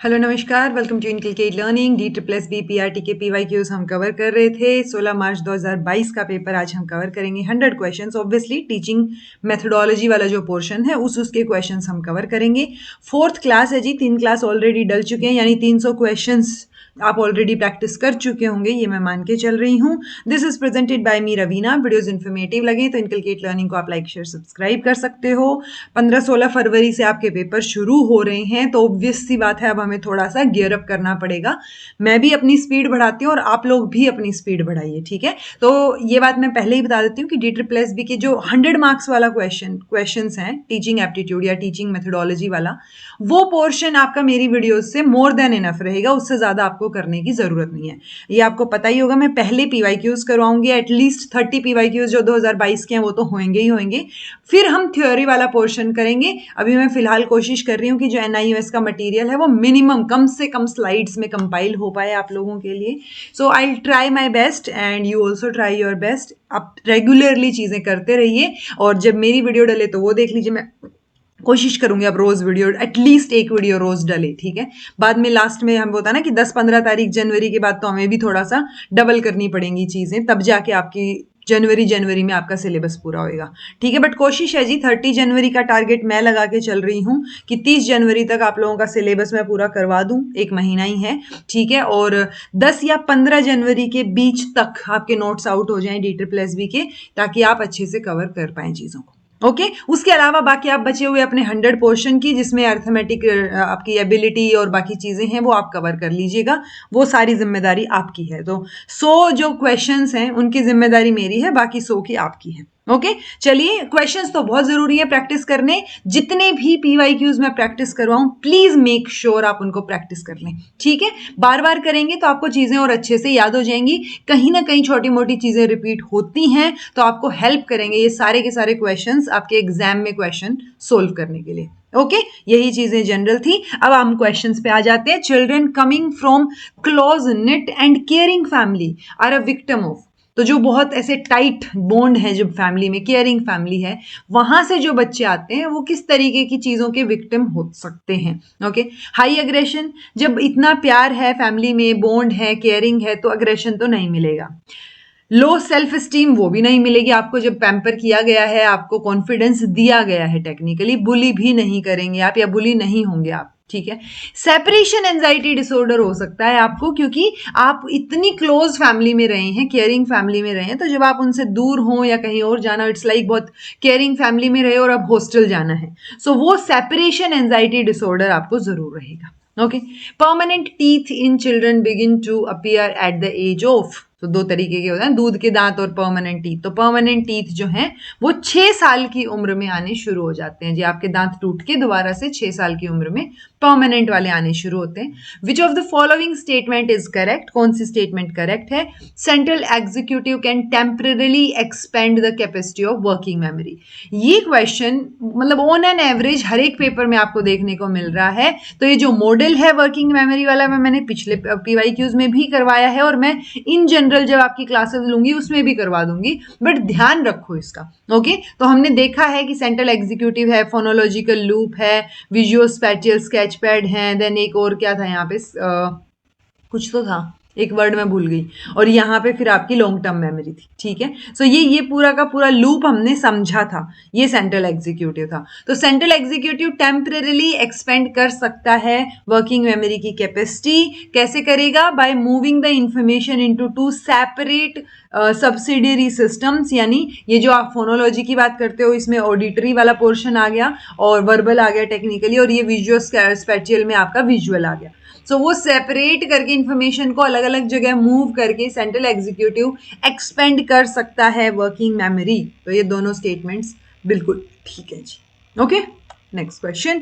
Hello नमस्कार, welcome to inculcate learning. DSSB PRT के PYQs हम कवर कर रहे थे। 16 मार्च 2022 का पेपर आज हम कवर करेंगे। 100 क्वेश्चंस, ऑब्वियसली टीचिंग मेथोडोलॉजी वाला जो पोर्शन है उसके क्वेश्चंस हम कवर करेंगे। 4th क्लास है जी, 3 क्लास ऑलरेडी डल चुके हैं, यानी 300 क्वेश्चंस आप ऑलरेडी प्रैक्टिस कर चुके होंगे, ये मैं मान के चल रही हूँ। This is presented by me Raveena. Videos informative लगे तो इनकलकेट लर्निंग को आप लाइक शेयर सब्सक्राइब कर सकते हो। 15-16 फरवरी से आपके पेपर शुरू हो रहे हैं, तो ऑब्वियस सी बात है अब हमें थोड़ा सा गियर अप करना पड़ेगा। मैं भी अपनी स्पीड बढ़ाती हूँ और आप लोग भी अपनी स्पीड बढ़ाइए, ठीक है। तो ये बात मैं पहले ही बता देती हूँ कि DSSB के जो 100 मार्क्स वाला क्वेश्चंस हैं, टीचिंग एप्टीट्यूड या टीचिंग मेथोडोलॉजी वाला, वो पोर्शन आपका मेरी वीडियोस से मोर देन इनफ रहेगा, उससे ज्यादा आपको करने की जरूरत नहीं है। ये आपको पता ही होगा। मैं पहले PYQs करवाऊंगी, एटलीस्ट 30 PYQs जो 2022 के हैं वो तो होंगे ही होंगे। फिर हम थ्योरी वाला पोर्शन करेंगे। अभी मैं फिलहाल कोशिश कर रही हूँ कि जो NIOS का मटेरियल है वो मिनिमम कम से कम स्लाइड्स में कंपाइल हो पाए आप लोगों के लिए। So I will try my best and you also try your best. आप रेगुलरली चीजें करते रहिए और जब मेरी वीडियो डले तो वो देख लीजिए। मैं कोशिश करूंगी अब रोज वीडियो, एटलीस्ट एक वीडियो रोज डले, ठीक है। बाद में लास्ट में हम होता है ना कि 10-15 तारीख जनवरी के बाद तो हमें भी थोड़ा सा डबल करनी पड़ेंगी चीजें, तब जाके आपकी जनवरी में आपका सिलेबस पूरा होएगा, ठीक है। बट कोशिश है जी, 30 जनवरी का टारगेट मैं लगा के चल रही हूँ कि 30 जनवरी तक आप लोगों का सिलेबस मैं पूरा करवा दूं। एक महीना ही है, ठीक है। और 10 या 15 जनवरी के बीच तक आपके नोट्स आउट हो जाएं DSSB के, ताकि आप अच्छे से कवर कर पाएं चीजों को। ओके उसके अलावा बाकी आप बचे हुए अपने 100 पोर्शन की, जिसमें अर्थमेटिक आपकी एबिलिटी और बाकी चीजें हैं, वो आप कवर कर लीजिएगा। वो सारी जिम्मेदारी आपकी है। तो 100 जो क्वेश्चंस हैं उनकी जिम्मेदारी मेरी है, बाकी 100 की आपकी है। ओके चलिए, क्वेश्चंस तो बहुत जरूरी है प्रैक्टिस करने। जितने भी PYQs में प्रैक्टिस करवाऊं, प्लीज मेक श्योर आप उनको प्रैक्टिस कर लें, ठीक है। बार बार करेंगे तो आपको चीजें और अच्छे से याद हो जाएंगी। कहीं ना कहीं छोटी मोटी चीजें रिपीट होती हैं तो आपको हेल्प करेंगे ये सारे के सारे क्वेश्चंस आपके एग्जाम में क्वेश्चन सोल्व करने के लिए। ओके यही चीजें जनरल थी। अब हम क्वेश्चंस पे आ जाते हैं। Children coming from close knit and caring family are a victim of. तो जो बहुत ऐसे टाइट बॉन्ड है, जब फैमिली में केयरिंग फैमिली है, वहां से जो बच्चे आते हैं वो किस तरीके की चीजों के विक्टिम हो सकते हैं। ओके हाई अग्रेशन, जब इतना प्यार है फैमिली में, बॉन्ड है, केयरिंग है, तो अग्रेशन तो नहीं मिलेगा। लो सेल्फ स्टीम, वो भी नहीं मिलेगी आपको। जब पैम्पर किया गया है, आपको कॉन्फिडेंस दिया गया है, टेक्निकली बुली भी नहीं करेंगे आप या बुली नहीं होंगे आप, ठीक है। सेपरेशन एंजाइटी डिसऑर्डर हो सकता है आपको, क्योंकि आप इतनी क्लोज फैमिली में रहे हैं, केयरिंग फैमिली में रहे हैं, तो जब आप उनसे दूर हो या कहीं और जाना, इट्स लाइक बहुत केयरिंग फैमिली में रहे और अब हॉस्टल जाना है, सो वो सेपरेशन एंजाइटी डिसऑर्डर आपको जरूर रहेगा। Okay permanent teeth in children begin to appear at the age of. तो दो तरीके के होते हैं, दूध के दांत और परमानेंट टीथ। तो परमानेंट टीथ जो हैं वो 6 साल की उम्र में आने शुरू हो जाते हैं जी। आपके दांत टूट के दोबारा से 6 साल की उम्र में परमानेंट वाले आने शुरू होते हैं। विच of the following statement is correct? कौन सी स्टेटमेंट करेक्ट है? Central executive can temporarily expand the capacity of working memory. ये क्वेश्चन मतलब ऑन एन एवरेज हर एक पेपर में आपको देखने को मिल रहा है। तो ये जो मॉडल है वर्किंग मेमोरी वाला, मैंने पिछले PYQs में भी करवाया है और मैं इन जनरल जब आपकी क्लासेस लूंगी उसमें भी करवा दूंगी, बट ध्यान रखो इसका। ओके तो हमने देखा है कि सेंट्रल एग्जीक्यूटिव है, फोनोलॉजिकल लूप है, विजुअल स्पेटियल स्केच पैड है, देन एक और क्या था यहाँ पे, कुछ तो था, एक वर्ड मैं भूल गई, और यहाँ पे फिर आपकी लॉन्ग टर्म मेमोरी थी, ठीक है। सो ये पूरा का पूरा लूप हमने समझा था, ये सेंट्रल एग्जीक्यूटिव था। तो सेंट्रल एग्जीक्यूटिव टेम्परेली एक्सपेंड कर सकता है वर्किंग मेमोरी की कैपेसिटी। कैसे करेगा? By moving the information into 2 separate subsidiary systems. यानी ये जो आप फोनोलॉजी की बात करते हो, इसमें ऑडिटरी वाला पोर्शन आ गया और वर्बल आ गया टेक्निकली, और ये विजुअल स्पेटियल में आपका विजुअल आ गया। सो वो सेपरेट करके इंफॉर्मेशन को अलग अलग जगह मूव करके सेंट्रल एग्जीक्यूटिव एक्सपेंड कर सकता है वर्किंग मेमोरी। तो ये दोनों स्टेटमेंट्स बिल्कुल ठीक है जी। Okay next question,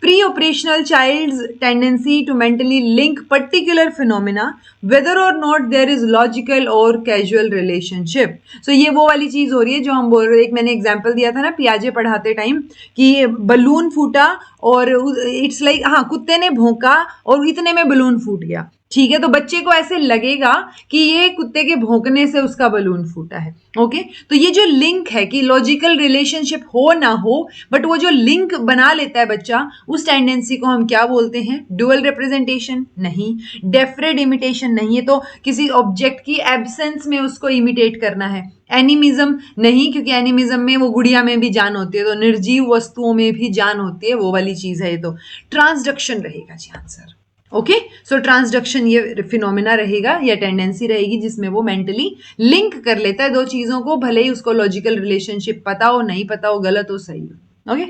pre operational childs tendency to mentally link particular phenomena whether और नॉट देयर इज लॉजिकल और कैजुअल रिलेशनशिप। सो ये वो वाली चीज हो रही है जो हम बोल रहे, एक मैंने एग्जांपल दिया था ना पियाजे पढ़ाते टाइम, कि बलून फूटा और इट्स लाइक, हाँ कुत्ते ने भौंका और इतने में बलून फूट गया, ठीक है। तो बच्चे को ऐसे लगेगा कि ये कुत्ते के भौंकने से उसका बलून फूटा है। ओके तो ये जो लिंक है कि लॉजिकल रिलेशनशिप हो ना हो, बट वो जो लिंक बना लेता है बच्चा, उस टेंडेंसी को हम क्या बोलते हैं? डुअल रिप्रेजेंटेशन नहीं, डेफरेड इमिटेशन नहीं, है तो किसी ऑब्जेक्ट की एब्सेंस में उसको इमिटेट करना है। एनिमिज्म नहीं, क्योंकि एनिमिज्म में वो गुड़िया में भी जान होती है, तो निर्जीव वस्तुओं में भी जान होती है, वो वाली चीज है ये। तो ट्रांसडक्शन रहेगा जी आंसर। ओके, सो ट्रांसडक्शन ये फिनोमिना रहेगा या टेंडेंसी रहेगी जिसमें वो मेंटली लिंक कर लेता है दो चीजों को, भले ही उसको लॉजिकल रिलेशनशिप पता हो, नहीं पता हो, गलत हो, सही हो। Okay,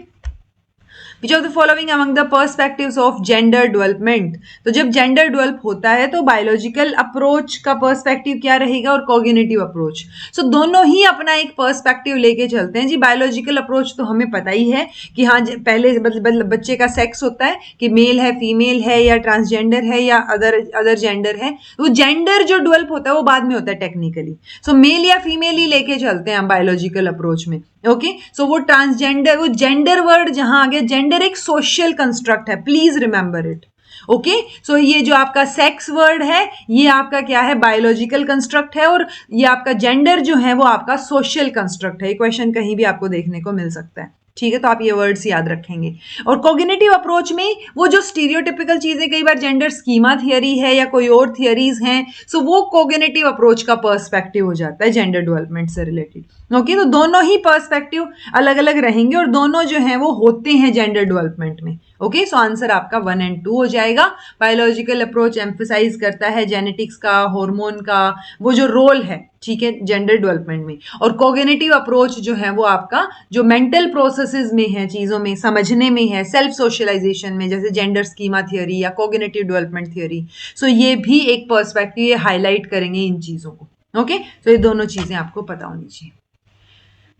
which of the following among the perspectives of gender development? तो जब जेंडर डेवलप होता है तो बायोलॉजिकल अप्रोच का पर्सपेक्टिव क्या रहेगा और कॉग्निटिव अप्रोच। सो दोनों ही अपना एक पर्सपेक्टिव लेके चलते हैं जी। बायोलॉजिकल अप्रोच तो हमें पता ही है कि हाँ, पहले बच्चे का सेक्स होता है कि मेल है, फीमेल है, या ट्रांसजेंडर है, या अदर जेंडर है। वो जेंडर जो डेवलप होता है वो बाद में होता है टेक्निकली। सो मेल या फीमेल ही लेके चलते हैं हम बायोलॉजिकल अप्रोच में। ओके, सो वो ट्रांसजेंडर, वो जेंडर वर्ड जहां आ गया, जेंडर एक सोशल कंस्ट्रक्ट है, प्लीज रिमेंबर इट। ओके, सो ये जो आपका सेक्स वर्ड है ये आपका क्या है? बायोलॉजिकल कंस्ट्रक्ट है, और ये आपका जेंडर जो है वो आपका सोशल कंस्ट्रक्ट है। ये क्वेश्चन कहीं भी आपको देखने को मिल सकता है, ठीक है, तो आप ये वर्ड्स याद रखेंगे। और कॉग्निटिव अप्रोच में वो जो स्टीरियोटिपिकल चीजें, कई बार जेंडर स्कीमा थियरी है या कोई और थियरीज हैं, सो वो कॉग्निटिव अप्रोच का पर्सपेक्टिव हो जाता है जेंडर डेवलपमेंट से रिलेटेड। ओके, तो दोनों ही पर्सपेक्टिव अलग अलग रहेंगे और दोनों जो है वो होते हैं जेंडर डेवलपमेंट में। ओके, सो आंसर आपका 1 और 2 हो जाएगा। बायोलॉजिकल अप्रोच एम्फसाइज करता है जेनेटिक्स का, हार्मोन का वो जो रोल है, ठीक है, जेंडर डेवलपमेंट में। और कॉग्निटिव अप्रोच जो है वो आपका जो मेंटल प्रोसेसेस में है, चीजों में समझने में है, सेल्फ सोशलाइजेशन में, जैसे जेंडर स्कीमा थियरी या कॉग्निटिव डेवलपमेंट थियरी। सो ये भी एक पर्सपेक्टिव, ये हाईलाइट करेंगे इन चीजों को। ओके, तो ये दोनों चीजें आपको पता होनी चाहिए।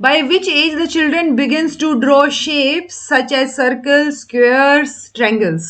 By which age the children begins to draw shapes such as circles, squares, triangles?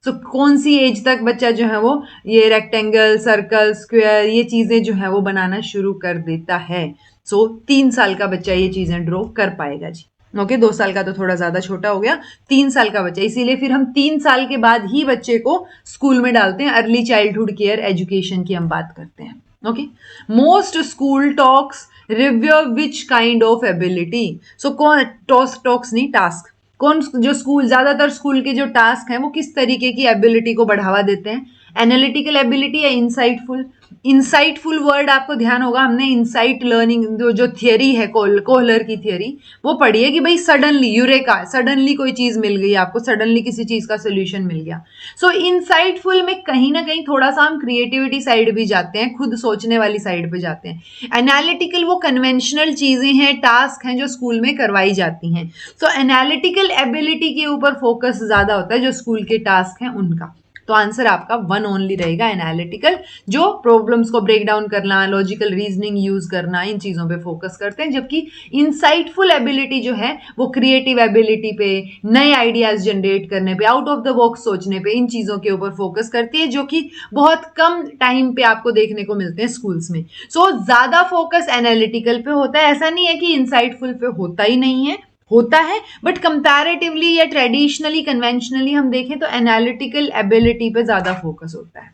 So कौन सी एज तक बच्चा जो है वो ये रेक्टेंगल, सर्कल, स्क्वायर ये चीजें जो है वो बनाना शुरू कर देता है? सो 3 साल का बच्चा ये चीजें ड्रॉ कर पाएगा जी। ओके, 2 साल का तो थोड़ा ज्यादा छोटा हो गया, 3 साल का बच्चा, इसीलिए फिर हम 3 साल के बाद ही बच्चे को स्कूल में डालते हैं। अर्ली चाइल्डहुड केयर एजुकेशन की हम बात करते हैं। Okay, most school talks review which kind of ability? So कौन टॉक्स नहीं, टास्क, कौन जो स्कूल, ज्यादातर स्कूल के जो टास्क हैं वो किस तरीके की एबिलिटी को बढ़ावा देते हैं? एनालिटिकल एबिलिटी या इंसाइटफुल? इंसाइटफुल वर्ड आपको ध्यान होगा, हमने इंसाइट लर्निंग जो थियरी है, कोहलर की थियरी, वो पढ़ी है कि भाई सडनली यूरेका, सडनली कोई चीज मिल गई आपको, सडनली किसी चीज का सोल्यूशन मिल गया। सो इंसाइटफुल में कहीं ना कहीं थोड़ा सा हम क्रिएटिविटी साइड भी जाते हैं, खुद सोचने वाली साइड पे जाते हैं। एनालिटिकल वो कन्वेंशनल चीजें हैं, टास्क हैं जो स्कूल में करवाई जाती हैं। सो एनालिटिकल एबिलिटी के ऊपर फोकस ज्यादा होता है जो स्कूल के टास्क हैं उनका। तो आंसर आपका 1 ओनली रहेगा, एनालिटिकल, जो प्रॉब्लम्स को ब्रेक डाउन करना, लॉजिकल रीजनिंग यूज करना, इन चीजों पे फोकस करते हैं। जबकि इंसाइटफुल एबिलिटी जो है वो क्रिएटिव एबिलिटी पे, नए आइडियाज जनरेट करने पे, आउट ऑफ द बॉक्स सोचने पे, इन चीजों के ऊपर फोकस करती है, जो कि बहुत कम टाइम पे आपको देखने को मिलते हैं स्कूल्स में। सो ज्यादा फोकस एनालिटिकल पे होता है। ऐसा नहीं है कि इंसाइटफुल पे होता ही नहीं है, होता है, बट कंपैरेटिवली या ट्रेडिशनली कन्वेंशनली हम देखें तो एनालिटिकल एबिलिटी पे ज्यादा फोकस होता है।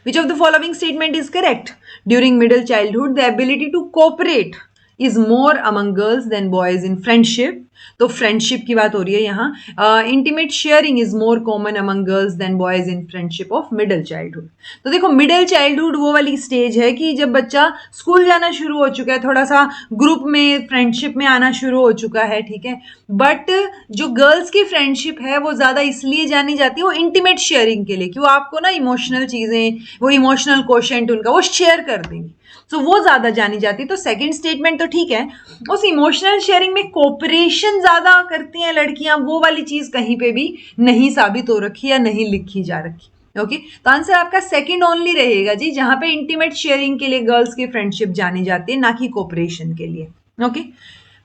Which of the following statement is correct? During middle childhood, the ability to cooperate is more among girls than boys in friendship. तो फ्रेंडशिप की बात हो रही है यहाँ। Intimate sharing is more common among girls than boys in friendship of middle childhood. तो देखो, middle childhood वो वाली स्टेज है कि जब बच्चा स्कूल जाना शुरू हो चुका है, थोड़ा सा ग्रुप में फ्रेंडशिप में आना शुरू हो चुका है, ठीक है। बट जो गर्ल्स की फ्रेंडशिप है वो ज्यादा इसलिए जानी जाती है वो इंटीमेट शेयरिंग के लिए, कि वो आपको ना इमोशनल चीजें, वो इमोशनल कोशेंट उनका वो शेयर कर देंगी, तो वो ज्यादा जानी जाती है। तो सेकंड स्टेटमेंट तो ठीक है, उस इमोशनल शेयरिंग में कोऑपरेशन ज्यादा करती हैं लड़कियां, वो वाली चीज कहीं पे भी नहीं साबित हो रखी या नहीं लिखी जा रखी। ओके, तो आंसर आपका सेकंड ओनली रहेगा जी, जहां पे इंटीमेट शेयरिंग के लिए गर्ल्स की फ्रेंडशिप जानी जाती है, ना कि कोऑपरेशन के लिए। Okay,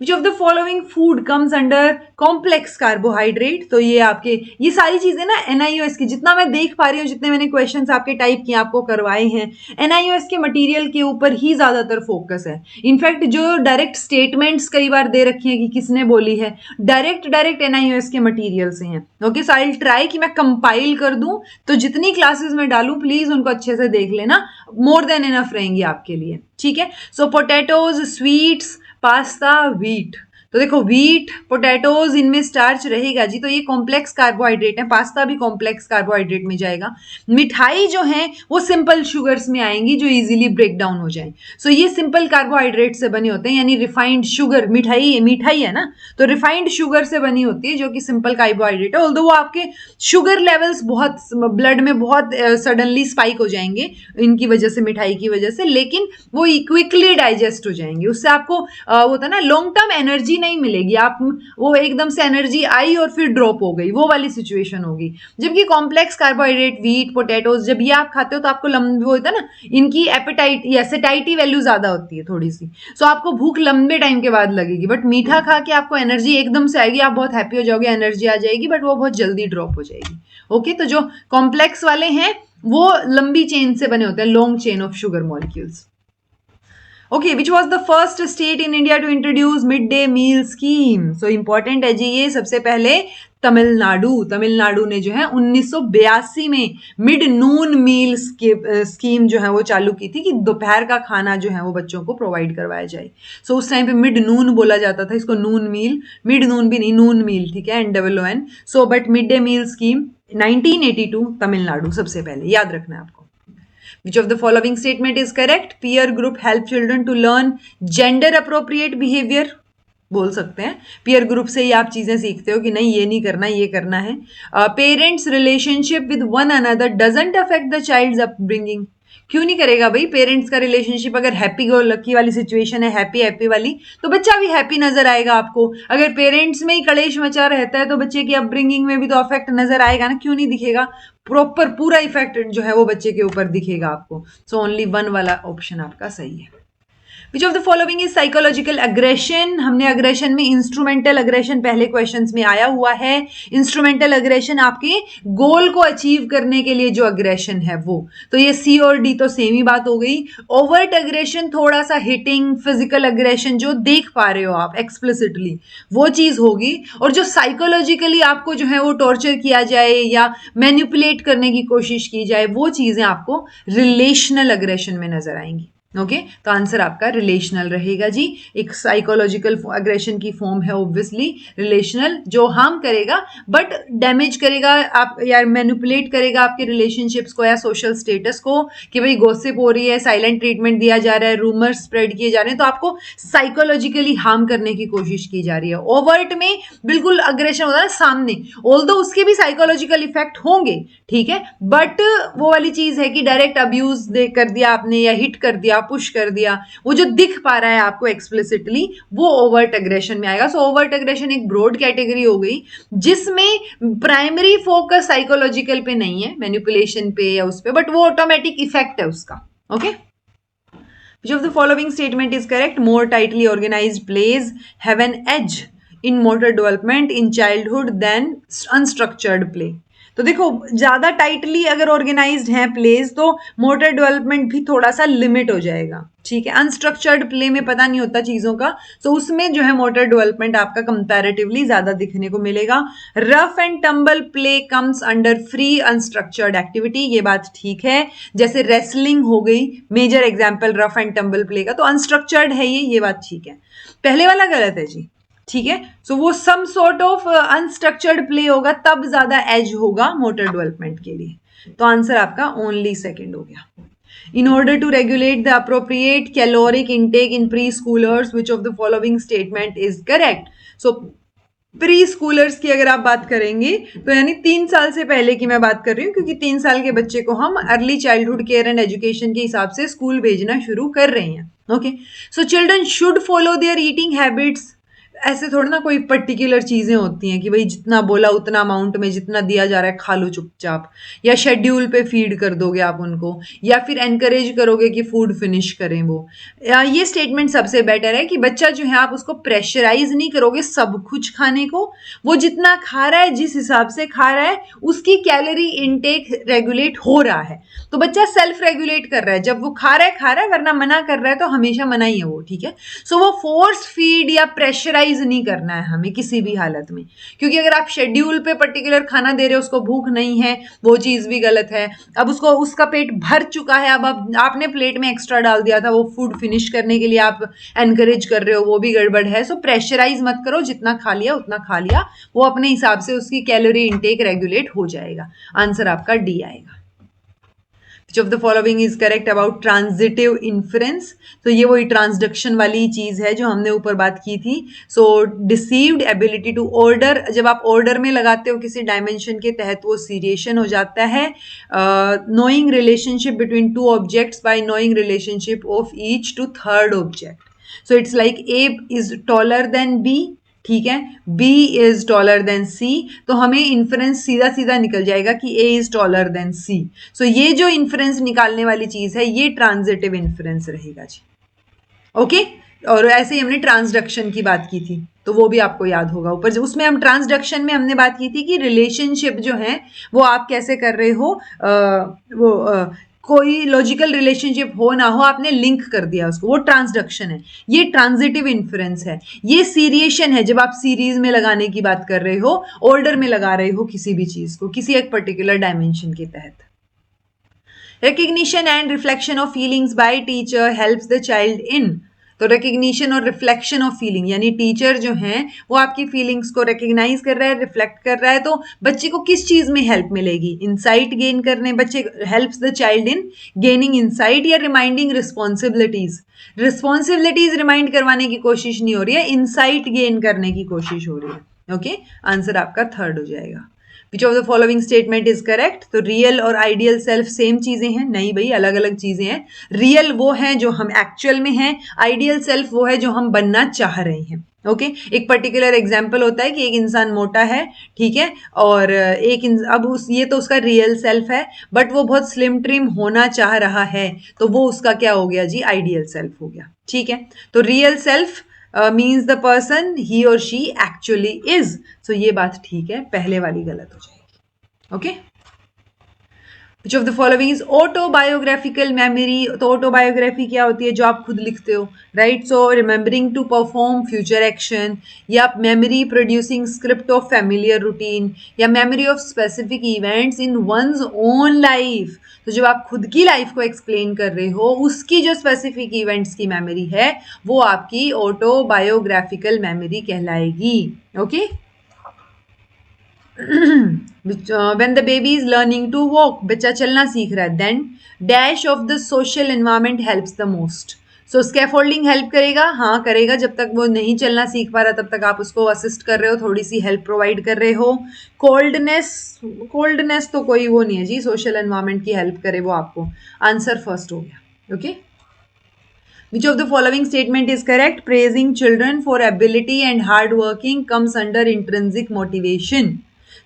which of the following food comes under complex carbohydrate? तो ये आपके ये सारी चीजें ना NIOS की, जितना मैं देख पा रही हूँ, जितने मैंने क्वेश्चंस आपके टाइप किए, आपको करवाए हैं, NIOS के मटेरियल के ऊपर ही ज्यादातर फोकस है। इनफैक्ट जो डायरेक्ट स्टेटमेंट्स कई बार दे रखी है कि किसने बोली है, डायरेक्ट NIOS के मटीरियल से हैं। Okay, so I will try कि मैं कंपाइल कर दूं, तो जितनी क्लासेस में डालूं प्लीज उनको अच्छे से देख लेना, मोर देन इनफ रहेंगी आपके लिए, ठीक है। सो पोटैटोज, स्वीट्स, पास्ता, व्हीट, तो देखो व्हीट, पोटैटोज, इनमें स्टार्च रहेगा जी, तो ये कॉम्प्लेक्स कार्बोहाइड्रेट है, पास्ता भी कॉम्प्लेक्स कार्बोहाइड्रेट में जाएगा। मिठाई जो है वो सिंपल शुगर्स में आएंगी जो इजीली ब्रेक डाउन हो जाए। सो ये सिंपल कार्बोहाइड्रेट से बने होते हैं, यानी रिफाइंड शुगर, मिठाई है ना, तो रिफाइंड शुगर से बनी होती है जो कि सिंपल कार्बोहाइड्रेट है। ऑल्दो वो आपके शुगर लेवल्स बहुत ब्लड में बहुत सडनली स्पाइक हो जाएंगे इनकी वजह से, मिठाई की वजह से, लेकिन वो क्विकली डाइजेस्ट हो जाएंगे। उससे आपको होता है ना लॉन्ग टर्म एनर्जी नहीं मिलेगी, आप वो एकदम से एनर्जी आई और फिर ड्रॉप हो गई, वो वाली सिचुएशन होगी। जबकि कॉम्प्लेक्स कार्बोहाइड्रेट, व्हीट, पोटैटोज, जब ये आप खाते हो तो आपको वो होता है ना, इनकी एपेटाइट या सेटाइटी वैल्यू ज्यादा होती है थोड़ी सी, सो आपको भूख लंबे टाइम के बाद लगेगी। बट मीठा खा के आपको एनर्जी एकदम से आएगी, आप बहुत हैप्पी हो जाओगे, एनर्जी आ जाएगी, बट वो बहुत जल्दी ड्रॉप हो जाएगी। ओके, तो जो कॉम्प्लेक्स वाले हैं वो लंबी चेन से बने होते हैं, long chain of sugar molecules. Okay, which was the first state in India to introduce mid day meal scheme? So important है जी ये, सबसे पहले तमिलनाडु ने जो है 1982 में मिड नून मील स्कीम जो है वो चालू की थी कि दोपहर का खाना जो है वो बच्चों को प्रोवाइड करवाया जाए। सो उस टाइम पे मिड नून बोला जाता था इसको, नून मील, मिड नून भी नहीं, नून मील, ठीक है, NOON। So but mid day meal scheme 1982 Tamil Nadu सबसे पहले, याद रखना है आपको। Which of the following statement is correct? Peer group help children to learn gender appropriate behavior. बोल सकते हैं पीयर ग्रुप से ही आप चीजें सीखते हो कि नहीं ये नहीं करना, ये करना है। Parents relationship with one another doesn't affect the child's upbringing. क्यों नहीं करेगा भाई? पेरेंट्स का रिलेशनशिप अगर हैप्पी गो लकी वाली सिचुएशन है, हैप्पी वाली, तो बच्चा भी हैप्पी नजर आएगा आपको। अगर पेरेंट्स में ही कलेश मचा रहता है तो बच्चे की अपब्रिंगिंग में भी तो अफेक्ट नजर आएगा ना, क्यों नहीं दिखेगा? प्रॉपर पूरा इफेक्ट जो है वो बच्चे के ऊपर दिखेगा आपको। सो ओनली वन वाला ऑप्शन आपका सही है। विच of the following is psychological aggression? हमने अग्रेशन में इंस्ट्रूमेंटल अग्रेशन पहले क्वेश्चंस में आया हुआ है। इंस्ट्रूमेंटल अग्रेशन आपके गोल को अचीव करने के लिए जो अग्रेशन है वो, तो ये C और D तो सेम ही बात हो गई। ओवर्ट अग्रेशन थोड़ा सा हिटिंग, फिजिकल अग्रेशन जो देख पा रहे हो आप एक्सप्लिसिटली, वो चीज होगी। और जो साइकोलॉजिकली आपको जो है वो टॉर्चर किया जाए या मैनिपुलेट करने की कोशिश की जाए, वो चीजें आपको रिलेशनल अग्रेशन में नजर आएंगी। ओके, तो आंसर आपका रिलेशनल रहेगा जी। एक साइकोलॉजिकल अग्रेशन की फॉर्म है ऑब्वियसली रिलेशनल, जो हार्म करेगा बट डैमेज करेगा आप या मैनिपुलेट करेगा आपके रिलेशनशिप्स को या सोशल स्टेटस को, कि भाई गॉसिप हो रही है, साइलेंट ट्रीटमेंट दिया जा रहा है, रूमर्स स्प्रेड किए जा रहे हैं, तो आपको साइकोलॉजिकली हार्म करने की कोशिश की जा रही है। ओवर्ट में बिल्कुल अग्रेशन होता है सामने, ऑल्दो उसके भी साइकोलॉजिकल इफेक्ट होंगे, ठीक है, बट वो वाली चीज है कि डायरेक्ट अब्यूज कर दिया आपने या हिट कर दिया, पुश कर दिया, वो जो दिख पा रहा है आपको एक्सप्लिसिटली, वो ओवर्ट एग्रेशन में आएगा। सो ओवर्ट एग्रेशन एक ब्रॉड कैटेगरी हो गई जिसमें प्राइमरी फोकस साइकोलॉजिकल पे नहीं है, मैनिपुलेशन पे या उस पे, बट वो ऑटोमेटिक इफेक्ट है उसका। Okay, which of the following statement is correct? More tightly organized plays have an edge in motor development in childhood than unstructured play. तो देखो ज्यादा टाइटली अगर ऑर्गेनाइज्ड है प्लेस तो मोटर डेवलपमेंट भी थोड़ा सा लिमिट हो जाएगा, ठीक है। अनस्ट्रक्चर्ड प्ले में पता नहीं होता चीजों का, तो उसमें जो है मोटर डेवलपमेंट आपका कंपैरेटिवली ज्यादा दिखने को मिलेगा। Rough and tumble play comes under free unstructured activity, ये बात ठीक है। जैसे रेसलिंग हो गई major example rough and tumble play का, तो अनस्ट्रक्चर्ड है ये बात ठीक है। पहले वाला गलत है जी, ठीक है। सो वो some sort of unstructured play होगा, तब ज्यादा एज होगा मोटर डेवलपमेंट के लिए। तो आंसर आपका ओनली सेकंड हो गया। In order to regulate the appropriate caloric intake in preschoolers, which of the following statement is correct? So pre schoolers की अगर आप बात करेंगे तो यानी 3 साल से पहले की मैं बात कर रही हूँ, क्योंकि 3 साल के बच्चे को हम early childhood care and education के हिसाब से स्कूल भेजना शुरू कर रहे हैं। Okay, so children should follow their eating habits. ऐसे थोड़ा ना कोई पर्टिकुलर चीजें होती हैं कि भाई जितना बोला उतना अमाउंट में जितना दिया जा रहा है खा लो चुपचाप, या शेड्यूल पे फीड कर दोगे आप उनको, या फिर एनकरेज करोगे कि फूड फिनिश करें वो। ये स्टेटमेंट सबसे बेटर है कि बच्चा जो है आप उसको प्रेशराइज नहीं करोगे सब कुछ खाने को, वो जितना खा रहा है जिस हिसाब से खा रहा है उसकी कैलोरी इनटेक रेगुलेट हो रहा है, तो बच्चा सेल्फ रेगुलेट कर रहा है। जब वो खा रहा है, वरना मना कर रहा है तो हमेशा मना ही है वो, ठीक है। सो वो फोर्स फीड या प्रेशराइज प्रेशराइज नहीं करना है हमें किसी भी हालत में, क्योंकि अगर आप शेड्यूल पे पर्टिकुलर खाना दे रहे हो, उसको भूख नहीं है, वो चीज भी गलत है। अब उसका पेट भर चुका है, अब आपने प्लेट में एक्स्ट्रा डाल दिया था, वो फूड फिनिश करने के लिए आप एनकरेज कर रहे हो, वो भी गड़बड़ है। सो प्रेशराइज मत करो, जितना खा लिया उतना खा लिया, वो अपने हिसाब से उसकी कैलोरी इनटेक रेगुलेट हो जाएगा। आंसर आपका डी आएगा। Which of the following is correct about transitive inference? तो ये वही ट्रांसडक्शन वाली चीज है जो हमने ऊपर बात की थी। सो डिसीव्ड एबिलिटी टू ऑर्डर, जब आप ऑर्डर में लगाते हो किसी डायमेंशन के तहत, वो सीरिएशन हो जाता है। Knowing relationship between two objects by knowing relationship of each to third object. So it's like A is taller than B, ठीक है, B is taller than C, तो हमें इन्फ्रेंस सीधा सीधा निकल जाएगा कि A is taller than C। सो ये जो इन्फ्रेंस निकालने वाली चीज है ये ट्रांजिटिव इन्फ्रेंस रहेगा जी। ओके, और ऐसे ही हमने ट्रांसडक्शन की बात की थी, तो वो भी आपको याद होगा ऊपर। उसमें हम ट्रांसडक्शन में हमने बात की थी कि रिलेशनशिप जो है वो आप कैसे कर रहे हो, कोई लॉजिकल रिलेशनशिप हो ना हो, आपने लिंक कर दिया उसको, वो ट्रांसडक्शन है। ये ट्रांजिटिव इन्फ्रेंस है। ये सीरिएशन है, जब आप सीरीज में लगाने की बात कर रहे हो, ऑर्डर में लगा रहे हो किसी भी चीज को, किसी एक पर्टिकुलर डायमेंशन के तहत। Recognition and reflection of feelings by teacher helps the child in, तो रिकग्निशन और रिफ्लेक्शन ऑफ फीलिंग, यानी टीचर जो है वो आपकी फीलिंग्स को रिकग्नाइज कर रहा है, रिफ्लेक्ट कर रहा है, तो बच्चे को किस चीज में हेल्प मिलेगी? इंसाइट गेन करने, बच्चे helps the child in gaining insight या रिमाइंडिंग रिस्पॉन्सिबिलिटीज। रिस्पॉन्सिबिलिटीज रिमाइंड करवाने की कोशिश नहीं हो रही है, इंसाइट गेन करने की कोशिश हो रही है। ओके, आंसर आपका थर्ड हो जाएगा। Which of the following statement is correct? तो रियल और आइडियल सेल्फ सेम चीजें हैं? नहीं भाई, अलग अलग चीजें हैं। रियल वो है जो हम एक्चुअल में हैं, आइडियल सेल्फ वो है जो हम बनना चाह रहे हैं। ओके, एक पर्टिकुलर एग्जाम्पल होता है कि एक इंसान मोटा है, ठीक है, और ये तो उसका रियल सेल्फ है, बट वो बहुत स्लिम ट्रिम होना चाह रहा है, तो वो उसका क्या हो गया जी? आइडियल सेल्फ हो गया। ठीक है, तो real self means the person he or she actually is. So ये बात ठीक है, पहले वाली गलत हो जाएगी। Okay, Which of the following is autobiographical memory? तो autobiography क्या होती है? जो आप खुद लिखते हो, right? So remembering to perform future action, या memory producing script of familiar routine, या memory of specific events in one's own life। तो जब आप खुद की लाइफ को एक्सप्लेन कर रहे हो, उसकी जो स्पेसिफिक इवेंट्स की मेमोरी है वो आपकी ऑटोबायोग्राफिकल मेमोरी कहलाएगी। Okay, when the baby is learning to walk, बच्चा चलना सीख रहा है, then dash of the social environment helps the most. So scaffolding help करेगा? हाँ करेगा, जब तक वो नहीं चलना सीख पा रहा तब तक आप उसको असिस्ट कर रहे हो, थोड़ी सी हेल्प प्रोवाइड कर रहे हो। कोल्डनेस तो कोई वो नहीं है जी, सोशल एनवायरनमेंट की हेल्प करे वो आपको। आंसर फर्स्ट हो गया। Okay, Which of the following statement is correct? Praising children for ability and hard working comes under intrinsic motivation.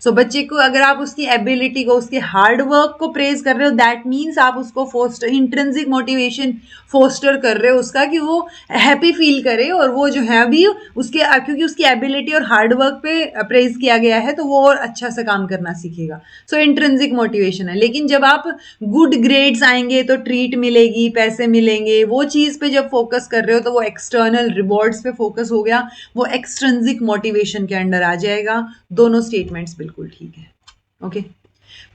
सो बच्चे को अगर आप उसकी एबिलिटी को, उसके हार्ड वर्क को प्रेज कर रहे हो, दैट मीन्स आप उसको फोस्टर, इंट्रिंसिक मोटिवेशन फोस्टर कर रहे हो उसका, कि वो हैप्पी फील करे, और वो जो है अभी उसके, क्योंकि उसकी एबिलिटी और हार्ड वर्क पे प्रेज किया गया है, तो वो और अच्छा से काम करना सीखेगा। सो इंट्रिंसिक मोटिवेशन है। लेकिन जब आप गुड ग्रेड्स आएंगे तो ट्रीट मिलेगी, पैसे मिलेंगे, वो चीज़ पे जब फोकस कर रहे हो तो वो एक्सटर्नल रिवॉर्ड्स पे फोकस हो गया, वो एक्सट्रिंसिक मोटिवेशन के अंडर आ जाएगा। दोनों स्टेटमेंट्स बिल्कुल ठीक है। Okay,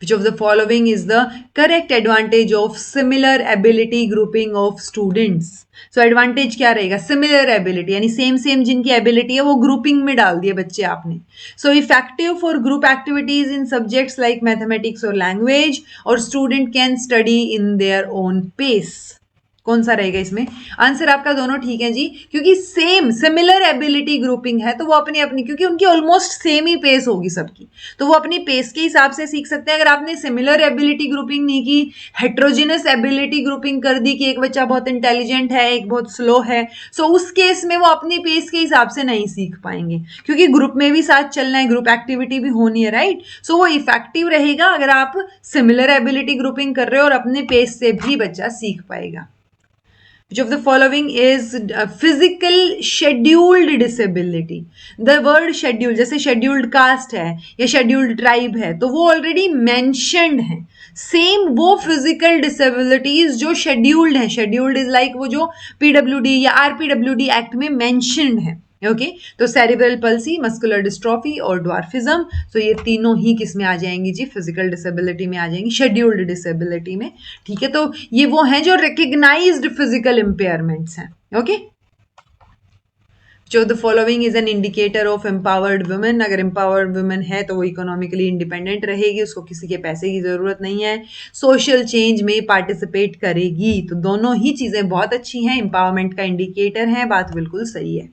Which of the following is the correct advantage of similar ability grouping of students? So advantage क्या रहेगा? Similar ability, यानी सेम जिनकी एबिलिटी है वो ग्रुपिंग में डाल दिए बच्चे आपने। So effective for group activities in subjects like mathematics or language, और student can study in their own pace। कौन सा रहेगा इसमें? आंसर आपका दोनों ठीक है जी, क्योंकि सिमिलर एबिलिटी ग्रुपिंग है, तो वो अपनी क्योंकि उनकी ऑलमोस्ट सेम ही पेस होगी सबकी, तो वो अपनी पेस के हिसाब से सीख सकते हैं। अगर आपने सिमिलर एबिलिटी ग्रुपिंग नहीं की, हेट्रोजिनस एबिलिटी ग्रुपिंग कर दी कि एक बच्चा बहुत इंटेलिजेंट है, एक बहुत स्लो है, सो उस केस में वो अपनी पेस के हिसाब से नहीं सीख पाएंगे, क्योंकि ग्रुप में भी साथ चलना है, ग्रुप एक्टिविटी भी होनी है, राइट? सो वो इफेक्टिव रहेगा अगर आप सिमिलर एबिलिटी ग्रुपिंग कर रहे हो और अपने पेस से भी बच्चा सीख पाएगा। Which of the following is physical scheduled disability? The word schedule, जैसे scheduled caste है या scheduled tribe है, तो वो already mentioned है। सेम वो फिजिकल डिसेबिलिटीज जो शेड्यूल्ड है, शेड्यूल्ड इज लाइक वो जो PWD या RPWD एक्ट में मेंशन्ड है, ओके तो सेरिब्रल पल्सी, मस्कुलर डिस्ट्रॉफी और ड्वार्फिज्म, तो ये तीनों ही किस में आ जाएंगी जी, फिजिकल डिसेबिलिटी में आ जाएंगी, शेड्यूल्ड डिसेबिलिटी में। ठीक है, तो ये वो हैं जो रिकग्नाइज्ड फिजिकल इम्पेयरमेंट्स हैं। ओके, जो the following is an indicator of empowered women, अगर एम्पावर्ड वुमेन है तो वो इकोनॉमिकली इंडिपेंडेंट रहेगी, उसको किसी के पैसे की जरूरत नहीं है, सोशल चेंज में पार्टिसिपेट करेगी, तो दोनों ही चीजें बहुत अच्छी हैं, एम्पावरमेंट का इंडिकेटर है, बात बिल्कुल सही है।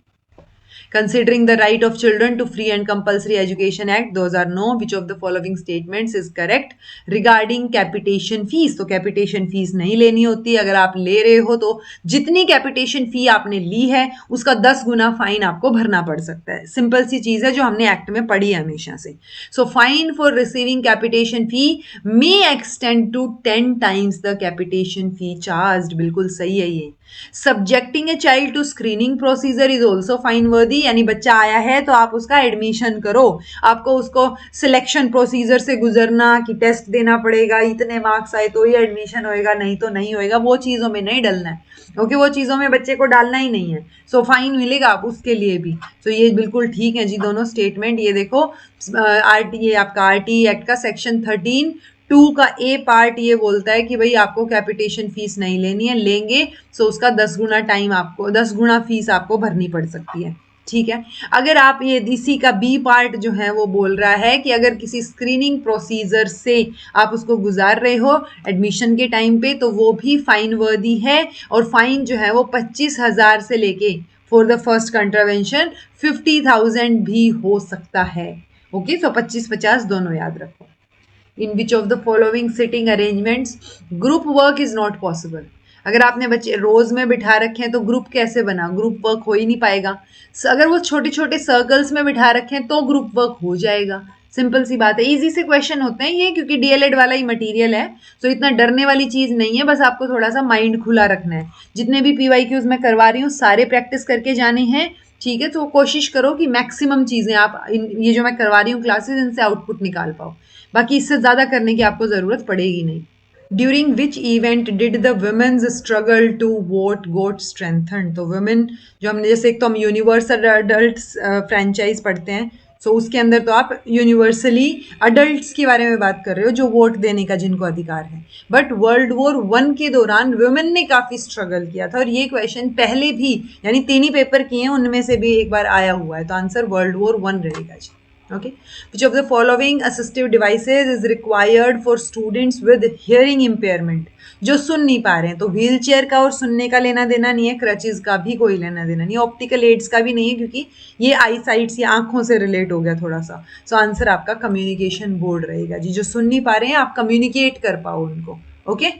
Considering the right of children to free and compulsory education act 2009, which of the following statements is correct regarding capitation fees? तो capitation fees नहीं लेनी होती, अगर आप ले रहे हो तो जितनी capitation fee आपने ली है उसका 10 गुना फाइन आपको भरना पड़ सकता है। सिंपल सी चीज है जो हमने एक्ट में पढ़ी है हमेशा से। So fine for receiving capitation fee may extend to 10 times the capitation fee charged, बिल्कुल सही है ये। Subjecting a child to screening procedure is also fine worthy, यानी बच्चा आया है तो आप उसका एडमिशन करो, आपको उसको सिलेक्शन प्रोसीजर से गुजरना कि टेस्ट देना पड़ेगा, इतने मार्क्स आए तो ही एडमिशन होएगा, नहीं तो नहीं होएगा, वो चीज़ों में नहीं डलना है, क्योंकि वो चीज़ों में बच्चे को डालना ही नहीं है। सो फाइन मिलेगा आप उसके लिए भी। तो ये बिल्कुल ठीक है जी दोनों स्टेटमेंट। ये देखो ये आपका आरटी एक्ट का सेक्शन 13(2) का ए पार्ट ये बोलता है कि भाई आपको कैपिटेशन फीस नहीं लेनी है, लेंगे तो उसका 10 गुना टाइम आपको 10 गुना फीस आपको भरनी पड़ सकती है। ठीक है, अगर आप ये इसी का बी पार्ट जो है वो बोल रहा है कि अगर किसी स्क्रीनिंग प्रोसीजर से आप उसको गुजार रहे हो एडमिशन के टाइम पे, तो वो भी फाइन वर्दी है, और फाइन जो है वो 25,000 से लेके फॉर द फर्स्ट कंट्रावेंशन 50,000 भी हो सकता है। ओके, तो 25-50 दोनों याद रखो। In which of the following sitting arrangements group work is not possible? अगर आपने बच्चे रोज में बिठा रखे हैं तो ग्रुप कैसे बना, ग्रुप वर्क हो ही नहीं पाएगा। अगर वो छोटे छोटे सर्कल्स में बिठा रखे हैं तो ग्रुप वर्क हो जाएगा, सिंपल सी बात है। इजी से क्वेश्चन होते हैं ये, क्योंकि डीएलएड वाला ही मटेरियल है, तो इतना डरने वाली चीज नहीं है, बस आपको थोड़ा सा माइंड खुला रखना है। जितने भी पीवाईक्यूज मैं करवा रही हूँ सारे प्रैक्टिस करके जाने हैं, ठीक है, तो कोशिश करो कि मैक्सिमम चीजें आप ये जो मैं करवा रही हूँ क्लासेस इनसे आउटपुट निकाल पाओ, बाकी इससे ज्यादा करने की आपको जरूरत पड़ेगी नहीं। During which event did the women's struggle to vote got strengthen? तो वुमेन जो हमने जैसे एक तो हम यूनिवर्सल अडल्ट फ्रेंचाइज पढ़ते हैं, सो उसके अंदर तो आप यूनिवर्सली अडल्ट्स के बारे में बात कर रहे हो जो वोट देने का जिनको अधिकार है, बट वर्ल्ड वॉर 1 के दौरान वुमेन ने काफी स्ट्रगल किया था, और ये क्वेश्चन पहले भी यानी 3 ही पेपर किए हैं उनमें से भी एक बार आया हुआ है, तो आंसर वर्ल्ड वॉर 1 रहेगा जी। Okay, which of the following assistive devices is required for students with hearing impairment? जो सुन नहीं पा रहे हैं, तो व्हील चेयर का और सुनने का लेना देना नहीं है, क्रचेज का भी कोई लेना देना नहीं है, ऑप्टिकल एड्स का भी नहीं है, क्योंकि ये आई साइट्स या आंखों से रिलेट हो गया थोड़ा सा। सो आंसर आपका कम्युनिकेशन बोर्ड रहेगा जी। जो सुन नहीं पा रहे हैं आप कम्युनिकेट कर पाओ उनको। Okay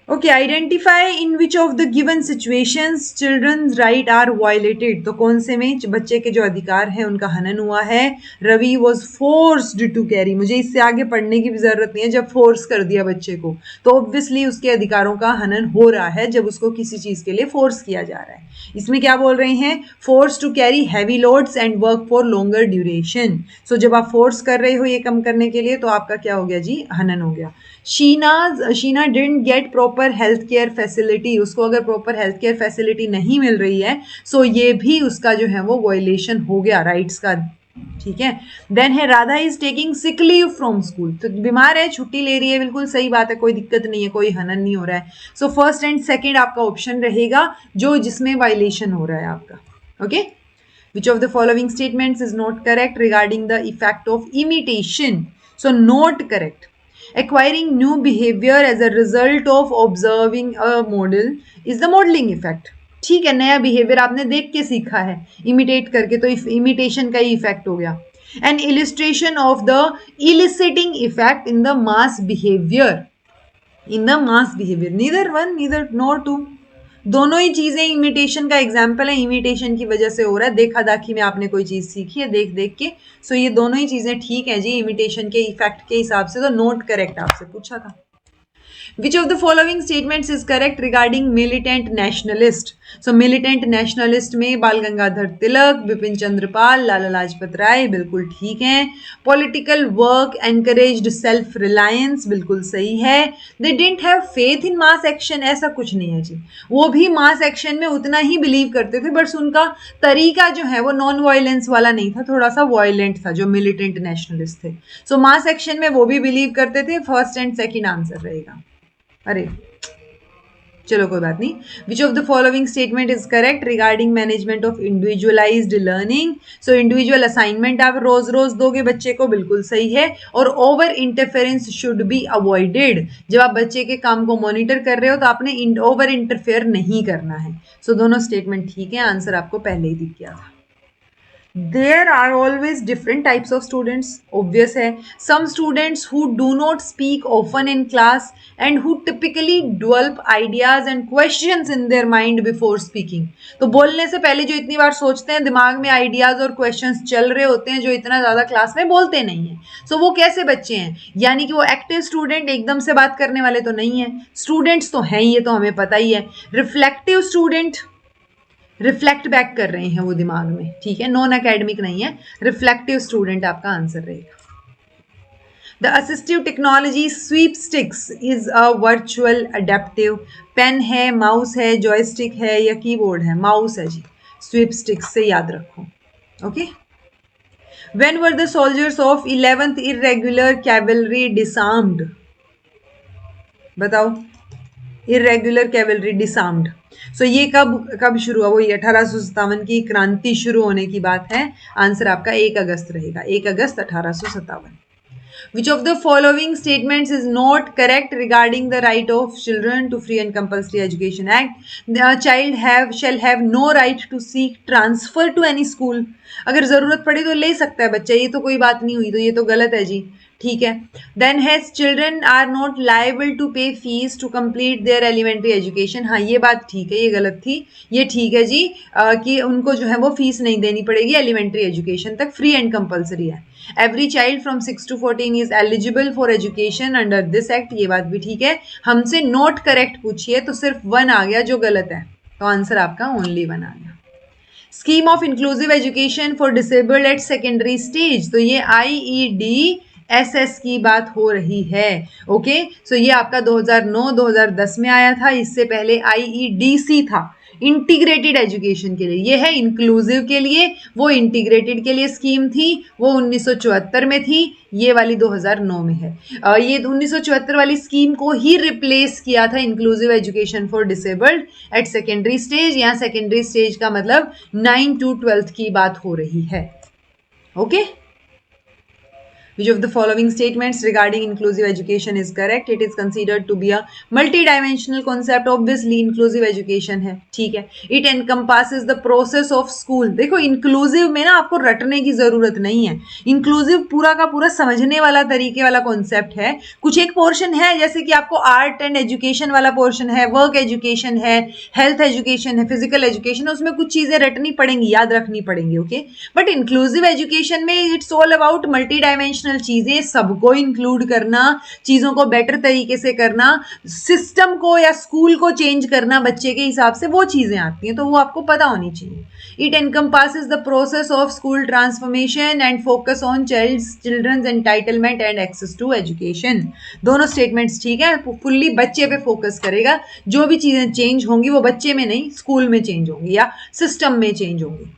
okay, identify in which of the given situations children's right are violated? तो कौन से में बच्चे के जो अधिकार है उनका हनन हुआ है? Ravi was forced to carry, मुझे इससे आगे पढ़ने की भी जरूरत नहीं है, जब फोर्स कर दिया बच्चे को तो ऑब्वियसली उसके अधिकारों का हनन हो रहा है, जब उसको किसी चीज के लिए फोर्स किया जा रहा है। इसमें क्या बोल रहे हैं? Force to carry heavy loads and work for longer duration. So जब आप फोर्स कर रहे हो ये कम करने के लिए, तो आपका क्या हो गया जी? हनन हो गया। Sheena didn't get proper health care facility, उसको अगर प्रॉपर हेल्थ केयर फैसिलिटी नहीं मिल रही है, सो ये भी उसका जो है वो वायलेशन हो गया राइट्स का। ठीक है, देन है Radha is taking sick leave from school, तो बीमार है छुट्टी ले रही है, बिल्कुल सही बात है, कोई दिक्कत नहीं है, कोई हनन नहीं हो रहा है। सो फर्स्ट एंड सेकेंड आपका ऑप्शन रहेगा जो जिसमें वायलेशन हो रहा है आपका। Okay, which of the following statements is not correct regarding the effect of imitation? So not correct. Acquiring new behavior as a result of observing a model is the modeling effect. ठीक है, नया behaviour आपने देख के सीखा है imitate करके, तो इमिटेशन का ही इफेक्ट हो गया। An illustration of the eliciting effect in the mass behaviour, neither one neither nor two, दोनों ही चीजें इमिटेशन का एग्जाम्पल है, इमिटेशन की वजह से हो रहा है, देखा दाखी में आपने कोई चीज सीखी है देख देख के। सो ये दोनों ही चीजें ठीक है जी, इमिटेशन के इफेक्ट के हिसाब से, तो नोट करेक्ट आपसे पूछा था। Which of the following statements is correct regarding militant nationalist? So militant nationalist में बाल गंगाधर तिलक, बिपिन चंद्रपाल, लाला लाजपत राय बिल्कुल ठीक हैं. Political work encouraged self reliance बिल्कुल सही है. They didn't have faith in mass action, ऐसा कुछ नहीं है जी. वो भी mass action में उतना ही बिलीव करते थे, बस उनका तरीका जो है वो नॉन वायलेंस वाला नहीं था, थोड़ा सा वायलेंट था जो मिलिटेंट नेशनलिस्ट थे. सो मास एक्शन में वो भी बिलीव करते थे. फर्स्ट एंड सेकंड आंसर रहेगा. अरे चलो कोई बात नहीं. विच of the following statement is correct regarding management of individualised learning? So individual assignment आप रोज रोज दोगे बच्चे को, बिल्कुल सही है. और over interference should be avoided. जब आप बच्चे के काम को मॉनिटर कर रहे हो तो आपने ओवर इंटरफेयर नहीं करना है. सो दोनों स्टेटमेंट ठीक है. आंसर आपको पहले ही दिख गया था. There are always different types of students, obvious है. Some students who do not speak often in class and who typically develop ideas and questions in their mind before speaking. तो बोलने से पहले जो इतनी बार सोचते हैं, दिमाग में आइडियाज और क्वेश्चंस चल रहे होते हैं, जो इतना ज़्यादा क्लास में बोलते नहीं हैं. सो वो कैसे बच्चे हैं? यानी कि वो एक्टिव स्टूडेंट, एकदम से बात करने वाले तो नहीं है. स्टूडेंट्स तो हैं, ये तो हमें पता ही है. रिफ्लेक्टिव स्टूडेंट, रिफ्लेक्ट बैक कर रहे हैं वो दिमाग में, ठीक है, नॉन एकेडमिक नहीं है. रिफ्लेक्टिव स्टूडेंट आपका आंसर रहेगा. The assistive technology sweep sticks is a virtual adaptive. Pen है, माउस है, जॉयस्टिक है या कीबोर्ड है? माउस है जी. स्वीप स्टिक्स से याद रखो. Okay. When were the soldiers of 11th irregular cavalry disarmed? बताओ. Irregular cavalry disarmed. सो ये कब शुरू हुआ? वही 1857 की क्रांति शुरू होने की बात है. आंसर आपका 1 अगस्त रहेगा. 1 अगस्त 1857. Which of the following statements is not correct regarding the right of children to free and compulsory education act? The child shall have no right to seek transfer to any school. अगर जरूरत पड़े तो ले सकता है बच्चा, ये तो कोई बात नहीं हुई. तो ये तो गलत है जी. ठीक है. Then has children are not liable to pay fees to complete their elementary education. हाँ ये बात ठीक है, ये गलत थी. ये ठीक है जी कि उनको जो है वो फीस नहीं देनी पड़ेगी एलिमेंट्री एजुकेशन तक, फ्री एंड कंपल्सरी है. Every child from 6 to 14 is eligible for education under this act. ये बात भी ठीक है. हमसे नॉट करेक्ट पूछिए तो सिर्फ 1 आ गया जो गलत है, तो आंसर आपका ओनली 1 आ गया. Scheme of inclusive education for disabled at secondary stage. तो ये IEDSS की बात हो रही है. ओके. सो ये आपका 2009-2010 में आया था. इससे पहले IEDC था, इंटीग्रेटेड एजुकेशन के लिए. ये है इंक्लूसिव के लिए, वो इंटीग्रेटेड के लिए स्कीम थी. वो 1974 में थी, ये वाली 2009 में है. ये 1974 वाली स्कीम को ही रिप्लेस किया था inclusive education for disabled at secondary stage. यहाँ सेकेंडरी स्टेज का मतलब 9 to 12th की बात हो रही है. Okay. Which of the following statements regarding inclusive education is correct? It is considered to be a multi-dimensional concept. Obviously, inclusive education है, ठीक है. It encompasses the process of school. देखो inclusive में ना आपको रटने की जरूरत नहीं है. inclusive पूरा का पूरा समझने वाला तरीके वाला कॉन्सेप्ट है. कुछ एक पोर्शन है जैसे कि आपको आर्ट एंड एजुकेशन वाला पोर्शन है, वर्क एजुकेशन है, हेल्थ एजुकेशन है, फिजिकल एजुकेशन है, उसमें कुछ चीजें रटनी पड़ेंगी, याद रखनी पड़ेंगी. ओके. बट इंक्लूसिव एजुकेशन में it's all about multi dimensional चीजें, सबको इंक्लूड करना, चीजों को बेटर तरीके से करना, सिस्टम को या स्कूल को चेंज करना बच्चे के हिसाब से, वो चीजें आती हैं. तो वो आपको पता होनी चाहिए. It encompasses the process of school transformation and focus on children's entitlement and access to education. दोनों स्टेटमेंट्स ठीक है. फुल्ली बच्चे पे फोकस करेगा. जो भी चीजें चेंज होंगी वो बच्चे में नहीं, स्कूल में चेंज होंगी या सिस्टम में चेंज होंगी.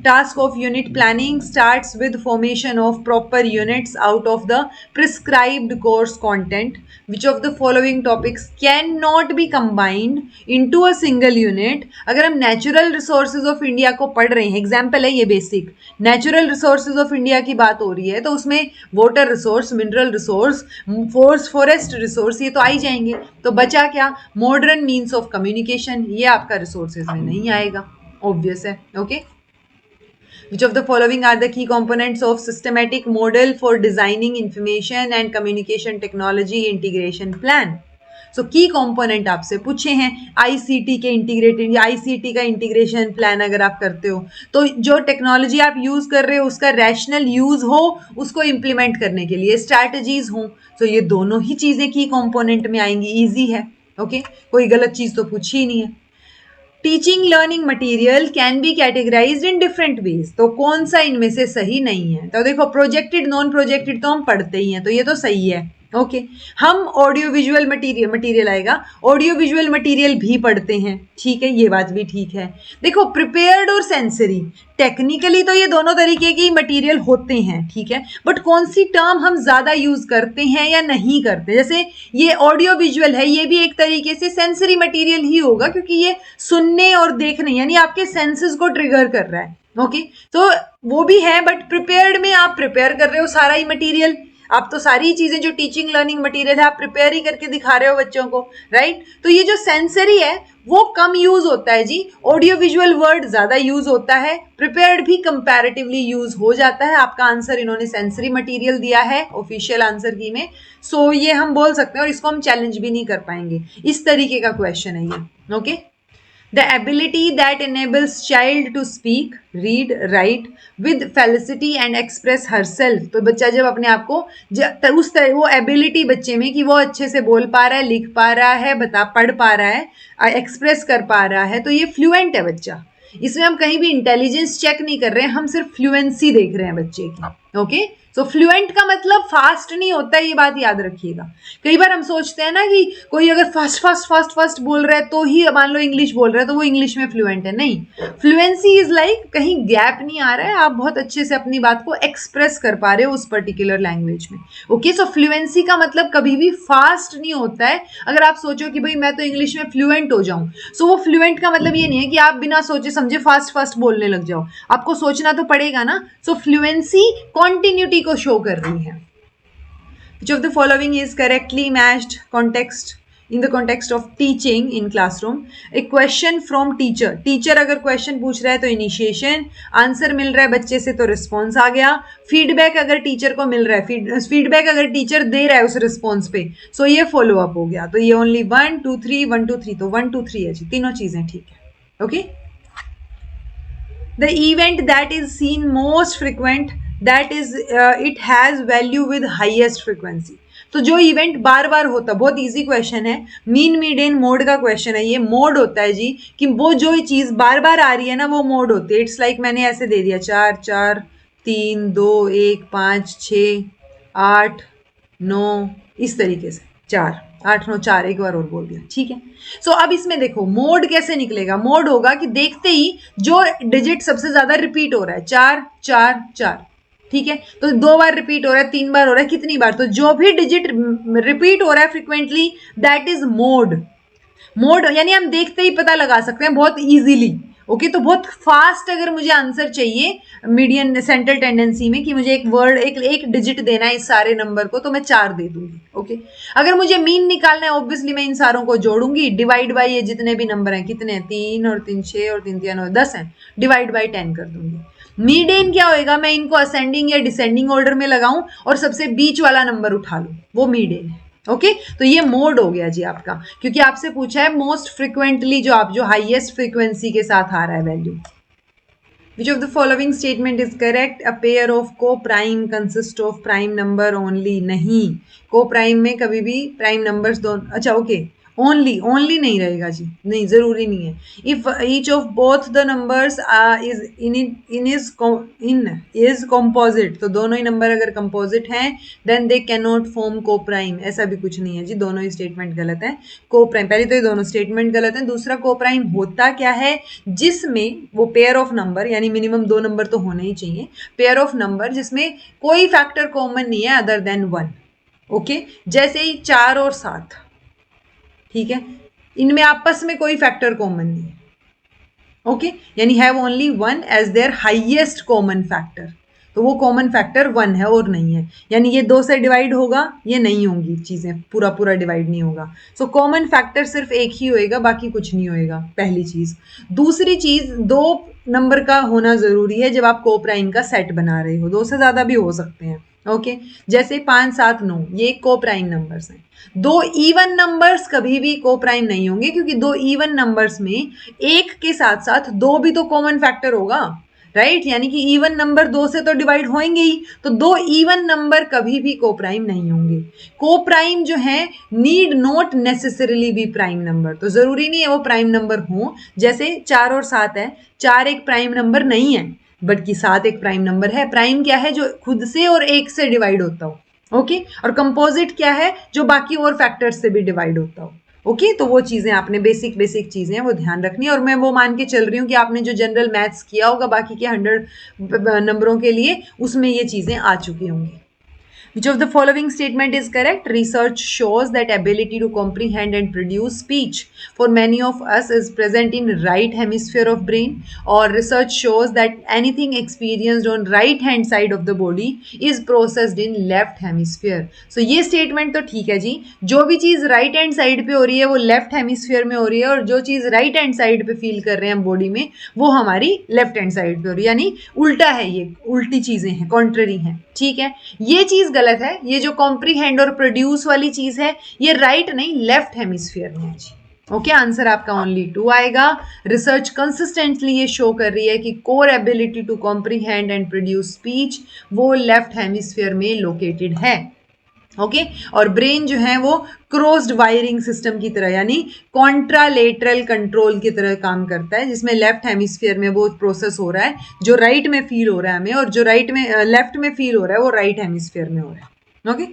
Task of unit planning starts with formation of proper units out of the prescribed course content. Which of the following topics cannot be combined into a single unit? अगर हम natural resources of India को पढ़ रहे हैं, example है ये basic, natural resources of India की बात हो रही है, तो उसमें water resource, mineral resource, forest resource, ये तो आ ही जाएंगे. तो बचा क्या? Modern means of communication. ये आपका resources में नहीं आएगा, obvious है. Okay. Which of the following are the key components of systematic model for designing information and communication technology integration plan? सो की कंपोनेंट आपसे पूछे हैं आईसीटी के इंटीग्रेटेड, आईसीटी का इंटीग्रेशन प्लान अगर आप करते हो तो जो टेक्नोलॉजी आप यूज कर रहे हो उसका रैशनल यूज हो, उसको इंप्लीमेंट करने के लिए स्ट्रैटेजीज हो, तो ये दोनों ही चीजें की कंपोनेंट में आएंगी, इजी है। ओके, कोई गलत चीज तो पूछी ही नहीं है। Teaching learning material can be categorised in different ways, तो कौन सा इनमें से सही नहीं है? तो देखो प्रोजेक्टेड नॉन प्रोजेक्टेड तो हम पढ़ते ही हैं, तो ये तो सही है। ओके, हम ऑडियो विजुअल मटेरियल आएगा, ऑडियो विजुअल मटेरियल भी पढ़ते हैं, ठीक है, ये बात भी ठीक है। देखो प्रिपेयर्ड और सेंसरी, टेक्निकली तो ये दोनों तरीके के मटेरियल होते हैं, ठीक है, बट कौन सी टर्म हम ज्यादा यूज करते हैं या नहीं करते? जैसे ये ऑडियो विजुअल है, ये भी एक तरीके से सेंसरी मटेरियल ही होगा, क्योंकि ये सुनने और देखने यानी आपके सेंसेस को ट्रिगर कर रहा है। ओके, तो वो भी है, बट प्रिपेयर्ड में आप प्रिपेयर कर रहे हो सारा ही मटेरियल, आप तो सारी चीजें जो टीचिंग लर्निंग मटेरियल है आप प्रिपेयर ही करके दिखा रहे हो बच्चों को, राइट? तो ये जो सेंसरी है वो कम यूज होता है जी, ऑडियो विजुअल वर्ड ज्यादा यूज होता है, प्रिपेयर्ड भी कंपैरेटिवली यूज हो जाता है। आपका आंसर इन्होंने सेंसरी मटेरियल दिया है ऑफिशियल आंसर की में, सो ये हम बोल सकते हैं और इसको हम चैलेंज भी नहीं कर पाएंगे, इस तरीके का क्वेश्चन है ये। Okay, the ability that enables child to speak, read, write with felicity and express herself, तो बच्चा जब अपने आप को उस तरह वो एबिलिटी बच्चे में कि वो अच्छे से बोल पा रहा है, लिख पा रहा है, पढ़ पा रहा है, एक्सप्रेस कर पा रहा है, तो ये फ्लुएंट है बच्चा। इसमें हम कहीं भी इंटेलिजेंस चेक नहीं कर रहे हैं, हम सिर्फ फ्लुएंसी देख रहे हैं बच्चे की। ओके, सो फ्लुएंट का मतलब फास्ट नहीं होता है, ये बात याद रखिएगा। कई बार हम सोचते हैं ना कि कोई अगर फास्ट बोल रहा है तो ही, मान लो इंग्लिश बोल रहा है तो वो इंग्लिश में फ्लुएंट है, नहीं। फ्लुएंसी इज लाइक कहीं गैप नहीं आ रहा है, आप बहुत अच्छे से अपनी बात को एक्सप्रेस कर पा रहे हो उस पर्टिकुलर लैंग्वेज में। ओके, सो फ्लुएंसी का मतलब कभी भी फास्ट नहीं होता है। अगर आप सोचो कि भाई मैं तो इंग्लिश में फ्लुएंट हो जाऊं, सो वो फ्लुएंट का मतलब ये नहीं है कि आप बिना सोचे समझे फास्ट बोलने लग जाओ, आपको सोचना तो पड़ेगा ना। सो फ्लुएंसी कॉन्टिन्यूटी को शो कर रही है। Which of the following is correctly matched context in the context of teaching in classroom? A question from teacher, teacher अगर क्वेश्चन पूछ रहा है तो इनिशिएशन, आंसर मिल रहा है बच्चे से तो रिस्पॉन्स आ गया, फीडबैक अगर टीचर को मिल रहा है, फीडबैक अगर टीचर दे रहा है उस रिस्पॉन्स पे, सो ये फॉलो अप हो गया। तो ये ओनली 1 2 3 1 2 3, तो 1 2 3 है जी, तीनों चीजें ठीक है। Okay, the event that is seen most frequent, that is it has value with highest frequency, तो जो इवेंट बार बार होता, बहुत इजी क्वेश्चन है, मीन मीडियन मोड का क्वेश्चन है ये। मोड होता है जी कि वो जो चीज बार बार आ रही है ना वो मोड होती है। इट्स लाइक मैंने ऐसे दे दिया 4 4 3 2 1 5 6 8 9, इस तरीके से 4 8 9 4, एक बार और बोल दिया, ठीक है। सो अब इसमें देखो मोड कैसे निकलेगा। मोड होगा कि देखते ही जो डिजिट सबसे ज्यादा रिपीट हो रहा है 4 4 4, ठीक है, तो 2 बार रिपीट हो रहा है, 3 बार हो रहा है, कितनी बार, तो जो भी डिजिट रिपीट हो रहा है frequently that is mode. Mode यानी हम देखते ही पता लगा सकते हैं बहुत इजीली। ओके, तो बहुत फास्ट अगर मुझे आंसर चाहिए मीडियन सेंट्रल टेंडेंसी में कि मुझे एक वर्ड एक डिजिट देना है इस सारे नंबर को, तो मैं 4 दे दूंगी। ओके, अगर मुझे मीन निकालना है ऑब्वियसली मैं इन सारों को जोड़ूंगी, डिवाइड बाय ये जितने भी नंबर हैं, कितने हैं 3 और 3 6 और 3 3 9 10 हैं, डिवाइड बाय 10 कर दूंगी। मीडियन क्या होएगा, मैं इनको असेंडिंग या डिसेंडिंग ऑर्डर में लगाऊं और सबसे बीच वाला नंबर उठा लूं, वो मीडियन है। ओके, तो ये मोड हो गया जी आपका, क्योंकि आपसे पूछा है मोस्ट फ्रिक्वेंटली, जो हाईएस्ट फ्रीक्वेंसी के साथ आ रहा है value. Which of the following statement is correct? A pair of co-prime consists of prime number only. नहीं, co-prime में कभी भी prime numbers दोनों, अच्छा ओके, ओनली नहीं रहेगा जी, नहीं, जरूरी नहीं है। If each of both the numbers is composite, तो दोनों ही नंबर अगर कंपोजिट हैं then they can not form co prime, ऐसा भी कुछ नहीं है जी, दोनों ही स्टेटमेंट गलत है। को प्राइम, पहले तो ये दोनों स्टेटमेंट गलत है। दूसरा, को प्राइम होता क्या है, जिसमें वो पेयर ऑफ नंबर यानी मिनिमम 2 नंबर तो होने ही चाहिए, पेयर ऑफ नंबर जिसमें कोई फैक्टर कॉमन नहीं है अदर देन 1। ओके, जैसे ही 4 और 7, ठीक है, इनमें आपस में कोई फैक्टर कॉमन नहीं है। ओके, यानी have only 1 as their highest common factor, तो वो कॉमन फैक्टर 1 है और नहीं है, यानी ये 2 से डिवाइड होगा, ये नहीं होंगी चीजें, पूरा डिवाइड नहीं होगा। सो कॉमन फैक्टर सिर्फ एक ही होएगा, बाकी कुछ नहीं होएगा, पहली चीज। दूसरी चीज, 2 नंबर का होना जरूरी है जब आप को प्राइम का सेट बना रहे हो, 2 से ज्यादा भी हो सकते हैं। ओके जैसे 5, 7, 9 ये को प्राइम नंबर्स हैं। दो इवन नंबर्स कभी भी को प्राइम नहीं होंगे, क्योंकि दो इवन नंबर्स में एक के साथ साथ दो भी तो कॉमन फैक्टर होगा, राइट? यानी कि इवन नंबर दो से तो डिवाइड होंगे ही, तो दो इवन नंबर कभी भी को प्राइम नहीं होंगे। को प्राइम जो है need not necessarily B prime number, तो जरूरी नहीं है वो प्राइम नंबर हो। जैसे 4 और 7 है, 4 एक प्राइम नंबर नहीं है, बल्कि 7 एक प्राइम नंबर है। प्राइम क्या है? जो खुद से और एक से डिवाइड होता हो, ओके? और कंपोजिट क्या है? जो बाकी और फैक्टर्स से भी डिवाइड होता हो, ओके? तो वो चीजें आपने बेसिक चीजें हैं वो ध्यान रखनी है। और मैं वो मान के चल रही हूँ कि आपने जो जनरल मैथ्स किया होगा बाकी के 100 नंबरों के लिए, उसमें ये चीजें आ चुकी होंगी। Which of the following statement is correct? Research shows that ability to comprehend and produce speech for many of us is present in right hemisphere of brain. Or research shows that anything experienced on right hand side of the body is processed in left hemisphere. So ये statement तो ठीक है जी, जो भी चीज right hand side पे हो रही है वो left hemisphere में हो रही है, और जो चीज right hand side पे feel कर रहे हैं हम body में वो हमारी left hand side पे हो रही है, यानी उल्टा है, ये उल्टी चीजें हैं, contrary हैं, ठीक है? ये चीज गलत है। ये जो कॉम्प्रीहेंड और प्रोड्यूस वाली चीज है ये राइट नहीं लेफ्ट हेमिस्फीयर में है जी, ओके? आंसर आपका ओनली 2 आएगा। रिसर्च कंसिस्टेंटली ये शो कर रही है कि core ability to comprehend and produce speech वो लेफ्ट हेमिस्फीयर में लोकेटेड है, ओके? और ब्रेन जो है वो क्रोज्ड वायरिंग सिस्टम की तरह, यानी कॉन्ट्रालेटरल कंट्रोल की तरह काम करता है, जिसमें लेफ्ट हेमिस्फीयर में वो प्रोसेस हो रहा है जो राइट में फील हो रहा है हमें, और जो राइट में लेफ्ट में फील हो रहा है वो राइट हेमिस्फीयर में हो रहा है, okay?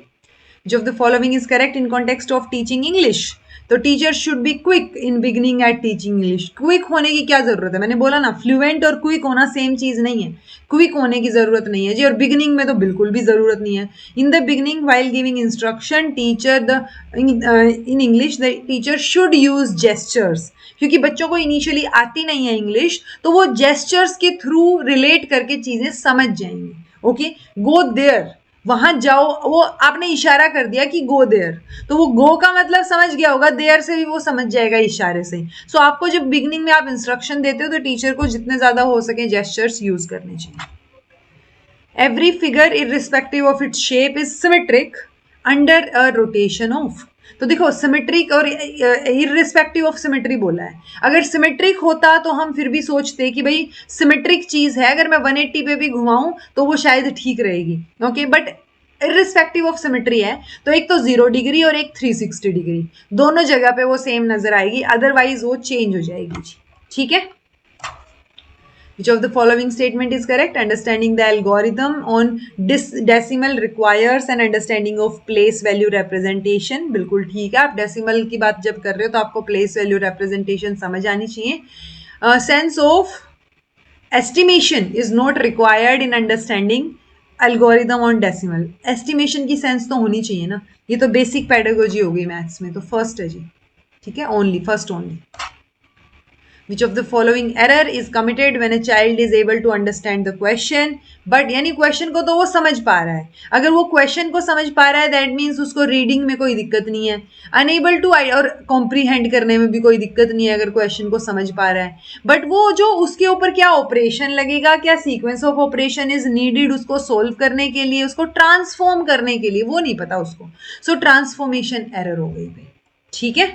Which of the following is correct in context of teaching English? तो teacher should be quick in beginning eight teaching English. Quick होने की क्या जरूरत है? मैंने बोला ना, फ्लुएंट और क्विक होना सेम चीज नहीं है। क्विक होने की जरूरत नहीं है जी, और बिगिनिंग में तो बिल्कुल भी जरूरत नहीं है। In the beginning while giving instruction teacher the in English the teacher should use gestures, क्योंकि बच्चों को इनिशियली आती नहीं है इंग्लिश, तो वो जेस्चर्स के थ्रू रिलेट करके चीजें समझ जाएंगे, ओके? गो देयर, वहां जाओ, वो आपने इशारा कर दिया कि गो देयर, तो वो गो का मतलब समझ गया होगा, देयर से भी वो समझ जाएगा इशारे से। सो आपको जब बिगनिंग में आप इंस्ट्रक्शन देते हो तो टीचर को जितने ज्यादा हो सके जेस्चर्स यूज करने चाहिए। Every figure irrespective of its shape is symmetric under a rotation of, तो देखो सिमेट्रिक और इररिस्पेक्टिव ऑफ सिमेट्री बोला है। अगर सिमेट्रिक होता तो हम फिर भी सोचते कि भाई सिमेट्रिक चीज है, अगर मैं 180 पे भी घुमाऊं तो वो शायद ठीक रहेगी, okay? But irrespective of symmetry है, तो एक तो 0 डिग्री और एक 360 डिग्री, दोनों जगह पे वो सेम नजर आएगी, अदरवाइज वो चेंज हो जाएगी जी, ठीक है? Which of the following statement is correct? Understanding the algorithm on decimal requires an understanding of place value representation. बिल्कुल ठीक है, आप डेसिमल की बात जब कर रहे हो तो आपको place value representation समझ आनी चाहिए। Sense of estimation is not required in understanding algorithm on decimal. Estimation की सेंस तो होनी चाहिए ना, ये तो बेसिक पेडागोजी हो गई मैथ्स में, तो फर्स्ट है जी, ठीक है? Only first only. Which of the following error is committed when a child is able to understand the question? But यानी क्वेश्चन को तो वो समझ पा रहा है, अगर वो क्वेश्चन को समझ पा रहा है दैट मीन्स उसको रीडिंग में कोई दिक्कत नहीं है। अनेबल टू और कॉम्प्रीहेंड करने में भी कोई दिक्कत नहीं है अगर क्वेश्चन को समझ पा रहा है, बट वो जो उसके ऊपर क्या ऑपरेशन लगेगा, क्या sequence of operation is needed उसको सोल्व करने के लिए, उसको ट्रांसफॉर्म करने के लिए, वो नहीं पता उसको। सो ट्रांसफॉर्मेशन एरर हो गई भाई, ठीक है?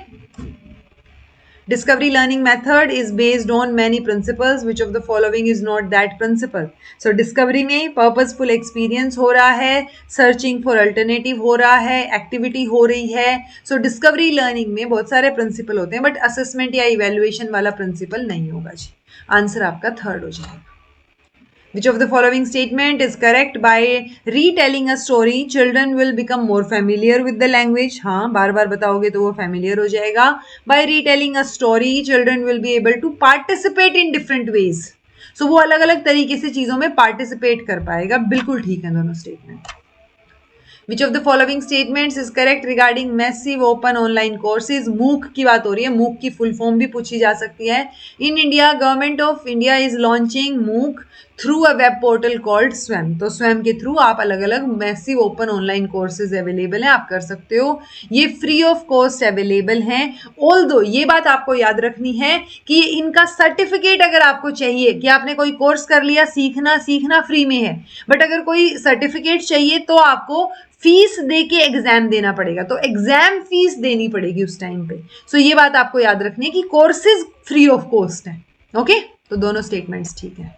Discovery learning method is based on many principles. Which of the following is not that principle? So discovery में purposeful experience हो रहा है, searching for alternative हो रहा है, activity हो रही है। So discovery learning में बहुत सारे principle होते हैं, but assessment या evaluation वाला principle नहीं होगा जी। आंसर आपका थर्ड हो जाएगा। Which of the following statement is correct? By retelling a story, children will become more familiar with the language. हाँ, बार बार बताओगे तो वो familiar हो जाएगा। By retelling a story, children will be able to participate in different ways. So वो अलग अलग तरीके से चीजों में participate कर पाएगा। बिल्कुल ठीक है दोनों statement। Which of the following statements is correct regarding massive open online courses? MOOC की बात हो रही है, MOOC की full form भी पूछी जा सकती है। In India, Government of India is launching MOOC through a web portal called स्वयं। तो स्वयं के थ्रू आप अलग अलग massive open online courses available हैं, आप कर सकते हो। ये फ्री ऑफ कॉस्ट अवेलेबल हैं। ऑल्दो ये बात आपको याद रखनी है कि इनका सर्टिफिकेट अगर आपको चाहिए कि आपने कोई कोर्स कर लिया, सीखना फ्री में है, बट अगर कोई सर्टिफिकेट चाहिए तो आपको फीस दे के एग्जाम देना पड़ेगा, तो एग्जाम फीस देनी पड़ेगी उस टाइम पे। सो ये बात आपको याद रखनी है कि कोर्सेज फ्री ऑफ कॉस्ट है। ओके, तो दोनों स्टेटमेंट्स ठीक है।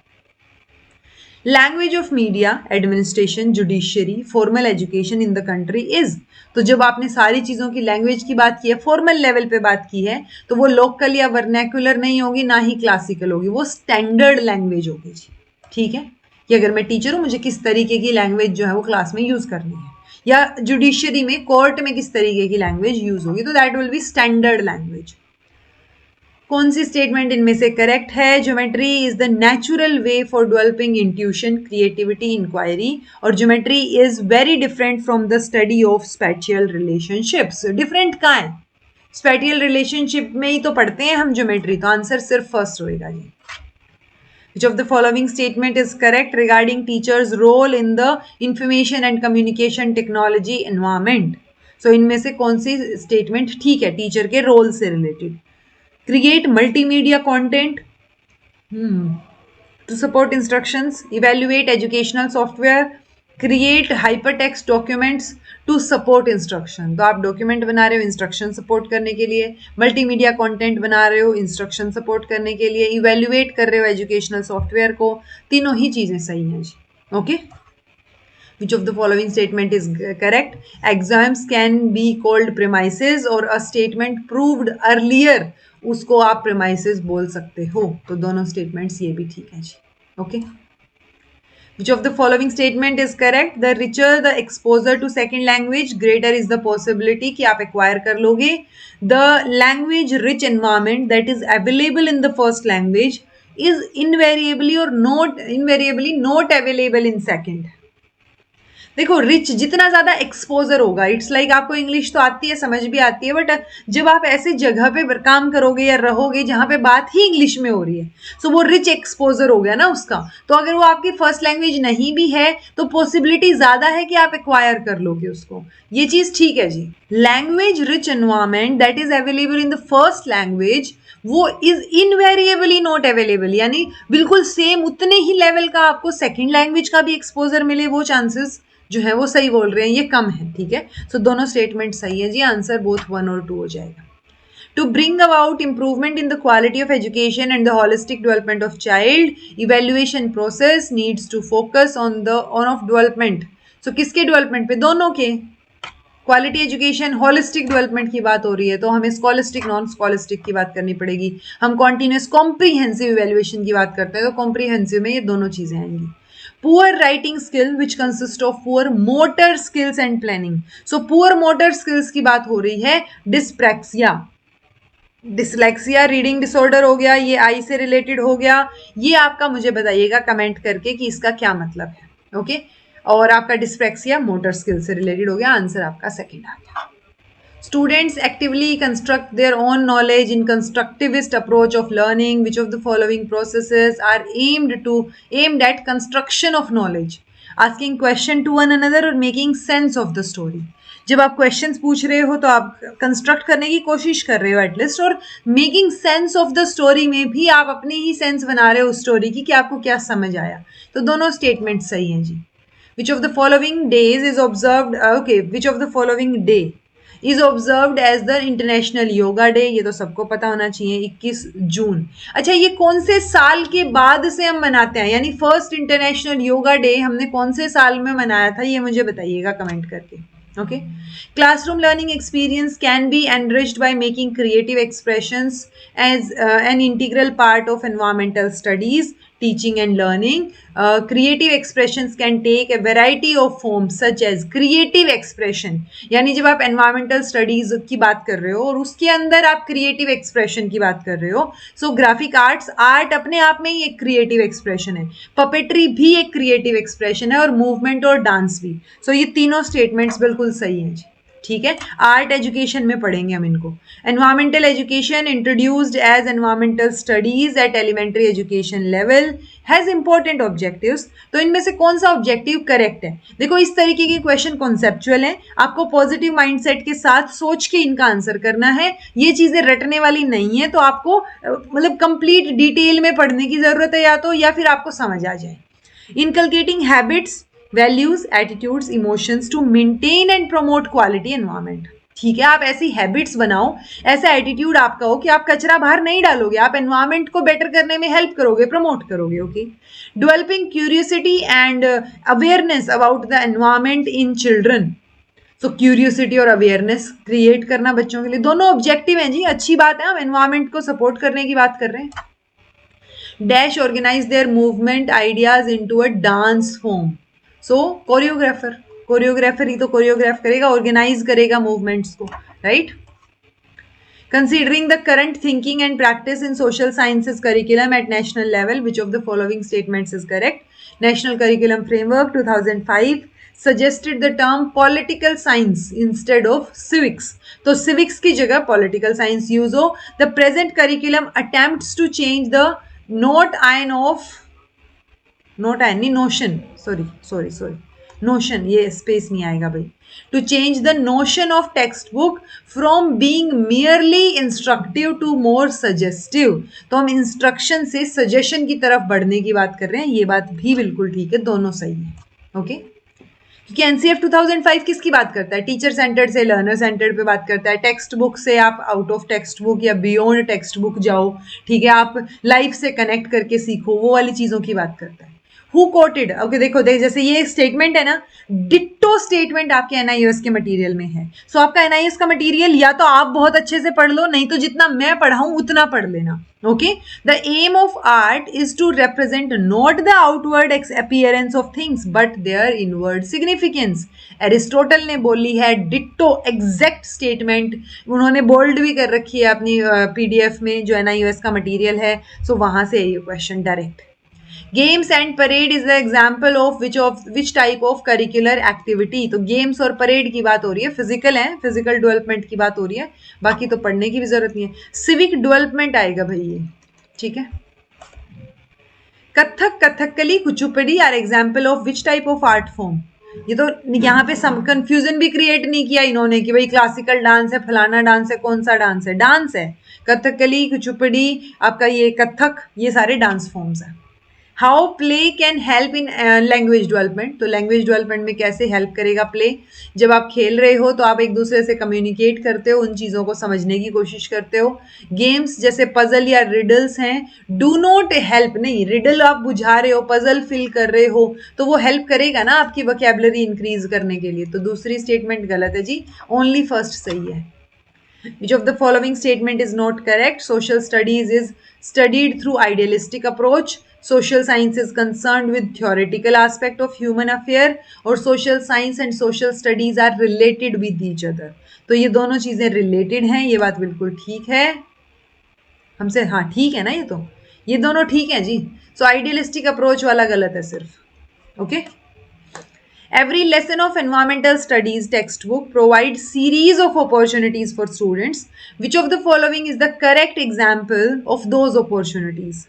Language of media, administration, judiciary, formal education in the country is. तो जब आपने सारी चीज़ों की लैंग्वेज की बात की है, फॉर्मल लेवल पे बात की है, तो वो लोकल या वर्नैक्युलर नहीं होगी, ना ही क्लासिकल होगी, वो स्टैंडर्ड लैंग्वेज होगी जी। ठीक है, कि अगर मैं टीचर हूँ मुझे किस तरीके की लैंग्वेज जो है वो क्लास में यूज़ करनी है, या जुडिशियरी में कोर्ट में किस तरीके की लैंग्वेज यूज़ होगी, तो that will be standard language. कौन सी स्टेटमेंट इनमें से करेक्ट है? Geometry is the natural way for developing intuition, creativity, inquiry, और geometry is very different from the study of spatial relationships. Different कहाँ है? स्पैटियल रिलेशनशिप में ही तो पढ़ते हैं हम ज्योमेट्री, तो आंसर सिर्फ फर्स्ट होएगा जी। Which of the following statement is correct regarding teachers' role in the information and communication technology environment? So इनमें से कौन सी स्टेटमेंट ठीक है टीचर के रोल से related? Create multimedia content to support instructions, evaluate educational software, create hypertext documents to support instruction। तो आप डॉक्यूमेंट बना रहे हो इंस्ट्रक्शन सपोर्ट करने के लिए, मल्टीमीडिया कंटेंट बना रहे हो इंस्ट्रक्शन सपोर्ट करने के लिए, इवेल्युएट कर रहे हो एजुकेशनल सॉफ्टवेयर को, तीनों ही चीजें सही हैं जी। Okay, Which of the following statement is correct? Exams can be called premises, और a statement proved earlier उसको आप premises बोल सकते हो। तो दोनों statements ये भी ठीक है जी। Okay? Which of the following statement is correct? The richer the exposure to second language, greater is the possibility कि आप acquire कर लोगे। The language rich environment that is available in the first language is invariably not available in second। देखो rich जितना ज्यादा exposure होगा, it's like आपको English तो आती है, समझ भी आती है, बट जब आप ऐसी जगह पे काम करोगे या रहोगे जहां पे बात ही इंग्लिश में हो रही है, सो वो रिच एक्सपोजर हो गया ना उसका। तो अगर वो आपकी फर्स्ट लैंग्वेज नहीं भी है तो पॉसिबिलिटी ज्यादा है कि आप एक्वायर कर लोगे उसको। ये चीज ठीक है जी। Language rich environment that is available in the first language वो इज इनवेरिएबली नॉट अवेलेबल, यानी बिल्कुल सेम उतने ही लेवल का आपको सेकेंड लैंग्वेज का भी एक्सपोजर मिले, वो चांसेस जो है वो सही बोल रहे हैं, ये कम है। ठीक है, सो दोनों स्टेटमेंट सही है जी, आंसर बोथ 1 और 2 हो जाएगा। To bring about improvement in the quality of education and the holistic development of child, evaluation process needs to focus on of development। So किसके डेवलपमेंट पे? दोनों के। क्वालिटी एजुकेशन होलिस्टिक डेवलपमेंट की बात हो रही है तो हमें स्कॉलिस्टिक नॉन स्कॉलिस्टिक की बात करनी पड़ेगी। हम कॉन्टिन्यूस कॉम्प्रीहेंसिव इवेल्युएशन की बात करते हैं तो कॉम्प्रीहेंसिव में ये दोनों चीजें आएंगी। Poor writing skill which consist of poor motor skills and planning. So poor motor skills की बात हो रही है। डिस्प्रैक्सिया, डिसलेक्सिया, रीडिंग डिसऑर्डर हो गया, ये आई से रिलेटेड हो गया। ये आपका मुझे बताइएगा कमेंट करके कि इसका क्या मतलब है। ओके, और आपका डिस्प्रैक्सिया मोटर स्किल से रिलेटेड हो गया, आंसर आपका सेकंड आ गया। Students actively construct their own knowledge in constructivist approach of learning. Which of the following processes are aimed at construction of knowledge? Asking question to one another और making sense of the story। जब आप questions पूछ रहे हो तो आप construct करने की कोशिश कर रहे हो एटलीस्ट, और making sense of the story में भी आप अपनी ही सेंस बना रहे हो उस स्टोरी की कि आपको क्या समझ आया। तो दोनों स्टेटमेंट सही हैं जी। Which of the following days is observed? Which of the following day is observed as the International Yoga Day? ये तो सबको पता होना चाहिए, 21 जून। अच्छा, ये कौन से साल के बाद से हम मनाते हैं, यानी फर्स्ट इंटरनेशनल योगा डे हमने कौन से साल में मनाया था, ये मुझे बताइएगा कमेंट करके। Okay, classroom learning experience can be enriched by making creative expressions as an integral part of environmental studies, teaching and learning. Creative expressions can take a variety of forms such as creative expression, यानी जब आप environmental studies की बात कर रहे हो और उसके अंदर आप creative expression की बात कर रहे हो, so graphic arts, art अपने आप में ही एक creative expression है, puppetry भी एक creative expression है, और movement और dance भी। so ये तीनों statements बिल्कुल सही हैं जी। ठीक है, आर्ट एजुकेशन में पढ़ेंगे हम इनको। Environmental education introduced as environmental studies at elementary education level has important objectives. तो इनमें से कौन सा ऑब्जेक्टिव करेक्ट है? देखो इस तरीके के क्वेश्चन कॉन्सेप्चुअल है, आपको पॉजिटिव माइंडसेट के साथ सोच के इनका आंसर करना है, ये चीजें रटने वाली नहीं है। तो आपको मतलब कंप्लीट डिटेल में पढ़ने की जरूरत है या फिर आपको समझ आ जाए। Inculcating habits, values, attitudes, emotions to maintain and promote quality environment. ठीक है, आप ऐसी हैबिट्स बनाओ, ऐसा एटीट्यूड आपका हो कि आप कचरा बाहर नहीं डालोगे, आप एनवायरमेंट को बेटर करने में हेल्प करोगे, प्रमोट करोगे। Okay, developing curiosity and awareness about the environment in children. So curiosity और अवेयरनेस क्रिएट करना बच्चों के लिए, दोनों ऑब्जेक्टिव हैं जी, अच्छी बात है, हम एनवायरमेंट को सपोर्ट करने की बात कर रहे हैं। Dash organise their movement ideas into a dance form. So choreographer ही तो कोरियोग्राफ करेगा, ऑर्गेनाइज करेगा मूवमेंट्स को, right. Considering the current thinking and practice in social sciences curriculum at national level, which of the following statements is correct? National Curriculum Framework 2005 suggested the term political science instead of civics. तो civics की जगह political science use हो. The present curriculum attempts to change the notion, ये space नहीं आएगा भाई, to change the notion of text book from being merely instructive to more suggestive. तो हम इंस्ट्रक्शन से सजेशन की तरफ बढ़ने की बात कर रहे हैं, ये बात भी बिल्कुल ठीक है, दोनों सही है। ओके, क्योंकि एनसीएफ 2005 किसकी बात करता है? टीचर सेंटर्ड से लर्नर सेंटर्ड पे बात करता है। टेक्स्ट बुक से आप आउट ऑफ टेक्स्ट बुक या बियॉन्ड टेक्स्ट बुक जाओ, ठीक है, आप लाइफ से कनेक्ट करके सीखो, वो वाली चीजों की बात करता है। Who coated? ओके, देखो जैसे ये स्टेटमेंट है ना, डिट्टो स्टेटमेंट आपके एनआईएस के मटेरियल में है। सो आपका एनआईएस का मटेरियल या तो आप बहुत अच्छे से पढ़ लो, नहीं तो जितना मैं पढ़ाऊं उतना पढ़ लेना। Okay, the aim of art is to represent not the outward appearance of things but their inward significance. Aristotle ने बोली है डिट्टो एग्जैक्ट स्टेटमेंट, उन्होंने बोल्ड भी कर रखी है अपनी पीडीएफ में जो एनआईएस का मटेरियल है। सो वहां से ये question direct. Games and parade is the example of which type of curricular activity. तो गेम्स और परेड की बात हो रही है, फिजिकल है, फिजिकल डेवलपमेंट की बात हो रही है, बाकी तो पढ़ने की भी जरूरत नहीं है। सिविक डेवलपमेंट आएगा भाई ये, ठीक है। Kathak, Kathakali, Kuchipudi are example of which type of art form. ये तो यहाँ पे सम कंफ्यूजन भी क्रिएट नहीं किया इन्होंने कि भाई क्लासिकल डांस है, फलाना डांस है, कौन सा डांस है, डांस है। कथकली, कुचिपुड़ी, आपका ये कथक, ये सारे डांस फॉर्म्स हैं। How play can help in language development. तो लैंग्वेज डेवलपमेंट में कैसे हेल्प करेगा प्ले? जब आप खेल रहे हो तो आप एक दूसरे से कम्युनिकेट करते हो, उन चीज़ों को समझने की कोशिश करते हो। गेम्स जैसे पजल या रिडल्स हैं, डू नॉट हेल्प, नहीं, रिडल आप बुझा रहे हो, पजल फिल कर रहे हो, तो वो हेल्प करेगा ना आपकी वोकैबुलरी इंक्रीज करने के लिए। तो दूसरी स्टेटमेंट गलत है जी, ओनली फर्स्ट सही है। Which of the following statement is not correct? Social studies is studied through idealistic approach. Social science is concerned with theoretical aspect of human affair, और social science and social studies are related with each other. तो ये दोनों चीजें related हैं, ये बात बिल्कुल ठीक है हमसे, हाँ ठीक है ना, ये दोनों ठीक है जी। So idealistic approach वाला गलत है सिर्फ, okay? Every lesson of environmental studies textbook provides series of opportunities for students. Which of the following is the correct example of those opportunities?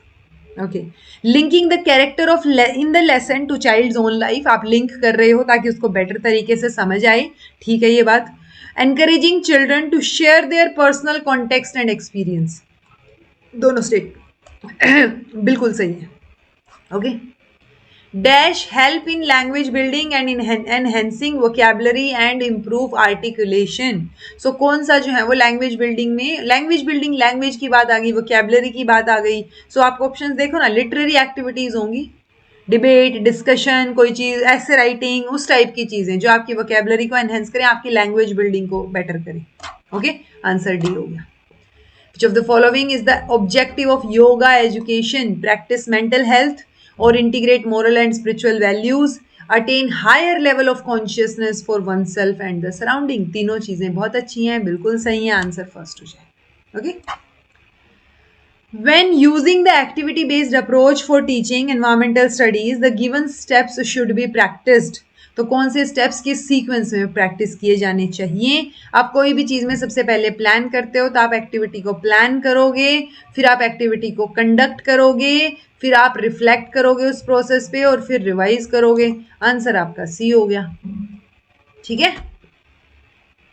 Okay. Linking the character of in the lesson to child's own life. आप link कर रहे हो ताकि उसको better तरीके से समझ आए, ठीक है ये बात। Encouraging children to share their personal context and experience. दोनों स्टेट बिल्कुल सही है, okay. Dash help in language building and in enhancing vocabulary and improve articulation. So कौन सा जो है वो लैंग्वेज बिल्डिंग में, लैंग्वेज बिल्डिंग, लैंग्वेज की बात आ गई, वोकैबुलरी की बात आ गई। सो आपको ऑप्शंस देखो ना, लिटरेरी एक्टिविटीज होंगी, डिबेट, डिस्कशन, कोई चीज, ऐसे राइटिंग, उस टाइप की चीजें जो आपकी वोकैबुलरी को एनहेंस करें, आपकी लैंग्वेज बिल्डिंग को बेटर करें। ओके, आंसर डी हो गया। Which of the following is the objective of yoga education? Practice mental health or integrate moral and spiritual values, attain higher level of consciousness for oneself and the surrounding. तीनों चीजें बहुत अच्छी हैं, बिल्कुल सही है, आंसर फर्स्ट हो जाए। Okay, when using the activity based approach for teaching environmental studies, the given steps should be practiced. तो कौन से स्टेप्स किस सीक्वेंस में प्रैक्टिस किए जाने चाहिए। आप कोई भी चीज़ में सबसे पहले प्लान करते हो तो आप एक्टिविटी को प्लान करोगे, फिर आप एक्टिविटी को कंडक्ट करोगे, फिर आप रिफ्लेक्ट करोगे उस प्रोसेस पे और फिर रिवाइज करोगे। आंसर आपका सी हो गया। ठीक है।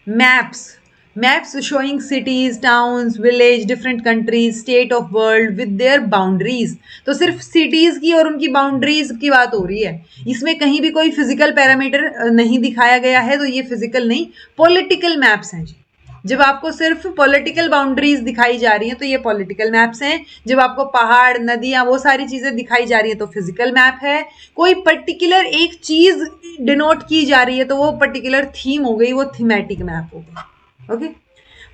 Maps showing cities, towns, village, different countries, state of world with their boundaries। तो सिर्फ सिटीज की और उनकी बाउंड्रीज की बात हो रही है, इसमें कहीं भी कोई फिजिकल पैरामीटर नहीं दिखाया गया है, तो ये फिजिकल नहीं पॉलिटिकल मैप्स हैं जी। जब आपको सिर्फ पॉलिटिकल बाउंड्रीज दिखाई जा रही हैं तो ये पॉलिटिकल मैप्स हैं। जब आपको पहाड़, नदियां, वो सारी चीजें दिखाई जा रही है तो फिजिकल मैप है। कोई पर्टिकुलर एक चीज डिनोट की जा रही है तो वो पर्टिकुलर थीम हो गई, वो थीमेटिक मैप हो गई। Okay.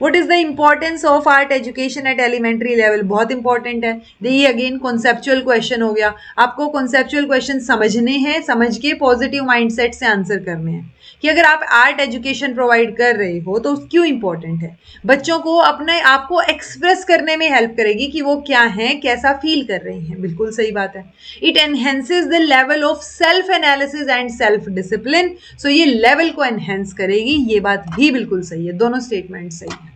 What is the importance of art education at elementary level? बहुत इंपॉर्टेंट है। देखिए अगेन कॉन्सेप्चुअल क्वेश्चन हो गया, आपको कॉन्सेप्चुअल क्वेश्चन समझने हैं, समझ के पॉजिटिव माइंडसेट से आंसर करने हैं कि अगर आप आर्ट एजुकेशन प्रोवाइड कर रहे हो तो क्यों इंपॉर्टेंट है। बच्चों को अपने आप को एक्सप्रेस करने में हेल्प करेगी कि वो क्या है, कैसा फील कर रहे हैं। बिल्कुल सही बात है। It enhances the level of self analysis and self discipline. So ये लेवल को एनहेंस करेगी, ये बात भी बिल्कुल सही है, दोनों स्टेटमेंट सही है।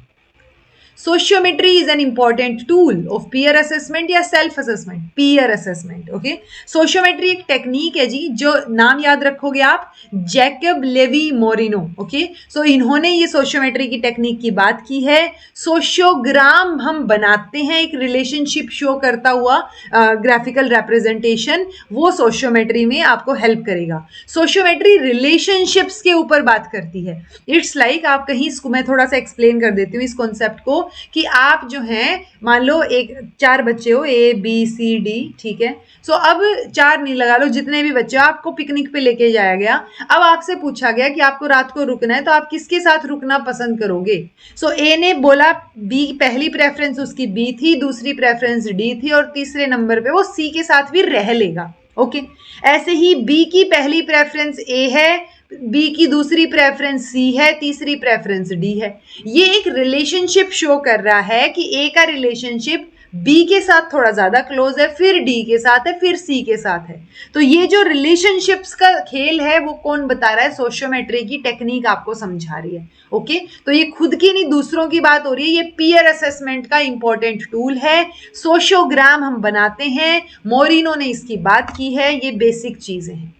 Sociometry is an important tool of peer assessment या self assessment. Peer assessment, okay. Sociometry एक टेक्निक है जी, जो नाम याद रखोगे आप, Jacob Levy Moreno. Okay, so इन्होंने ये सोशियोमेट्री की टेक्निक की बात की है। सोशियोग्राम हम बनाते हैं, एक रिलेशनशिप शो करता हुआ ग्राफिकल रिप्रेजेंटेशन, वो सोशियोमेट्री में आपको हेल्प करेगा। सोशियोमेट्री रिलेशनशिप्स के ऊपर बात करती है। इट्स लाइक आप कहीं, इसको मैं थोड़ा सा एक्सप्लेन कर देती हूँ इस कॉन्सेप्ट को, कि आप जो हैं, मान लो एक 4 बच्चे हो, ए बी सी डी, ठीक है। सो अब 4 नहीं लगा लो, जितने भी बच्चे, आपको पिकनिक पे लेके जाया गया। अब आपसे पूछा गया कि आपको रात को रुकना है, तो आप किसके साथ रुकना पसंद करोगे। सो ए ने बोला बी, पहली प्रेफरेंस उसकी बी थी, दूसरी प्रेफरेंस डी थी और तीसरे नंबर पे वो सी के साथ भी रह लेगा। ओके, ऐसे ही बी की पहली प्रेफरेंस ए है, बी की दूसरी प्रेफरेंस सी है, तीसरी प्रेफरेंस डी है। ये एक रिलेशनशिप शो कर रहा है कि ए का रिलेशनशिप बी के साथ थोड़ा ज्यादा क्लोज है, फिर डी के साथ है, फिर सी के साथ है। तो ये जो रिलेशनशिप्स का खेल है वो कौन बता रहा है, सोशियोमेट्री की टेक्निक आपको समझा रही है। ओके, तो ये खुद की नहीं दूसरों की बात हो रही है, ये पीयर असेसमेंट का इंपॉर्टेंट टूल है। सोशियोग्राम हम बनाते हैं, मोरिनो ने इसकी बात की है, ये बेसिक चीजें हैं।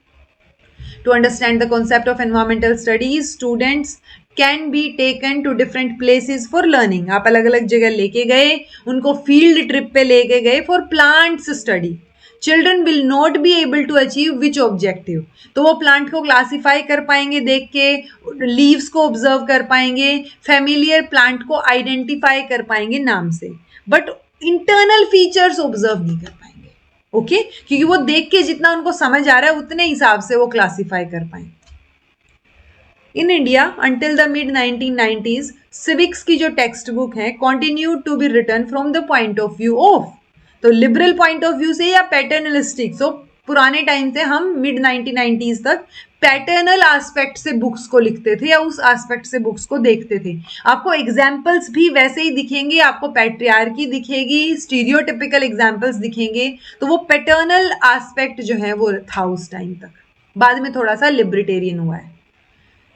To understand the concept of environmental studies, students can be taken to different places for learning। आप अलग अलग जगह लेके गए, उनको फील्ड ट्रिप पे लेके गए for plants study. Children will not be able to achieve which objective. तो वो प्लांट को क्लासीफाई कर पाएंगे देख के, लीव्स को ऑब्जर्व कर पाएंगे, फेमिलियर प्लांट को आइडेंटिफाई कर पाएंगे नाम से, बट इंटरनल फीचर्स ऑब्जर्व नहीं कर पाएंगे। ओके, क्योंकि वो देख के जितना उनको समझ आ रहा है उतने हिसाब से वो क्लासीफाई कर पाएंगे। In India until the mid 1990s civics की जो टेक्स्ट बुक है continue to be written from the point of view of, तो लिबरल पॉइंट ऑफ व्यू से या पैटर्नलिस्टिक। सो पुराने टाइम से हम मिड 1990s तक पैटर्नल एस्पेक्ट से बुक्स को लिखते थे या उस एस्पेक्ट से बुक्स को देखते थे। आपको एग्जाम्पल्स भी वैसे ही दिखेंगे, आपको पैट्रियार्की दिखेगी, स्टीरियोटिपिकल एग्जाम्पल्स दिखेंगे, तो वो पैटर्नल एस्पेक्ट जो है वो था उस टाइम तक। बाद में थोड़ा सा लिबर्टेरियन हुआ है।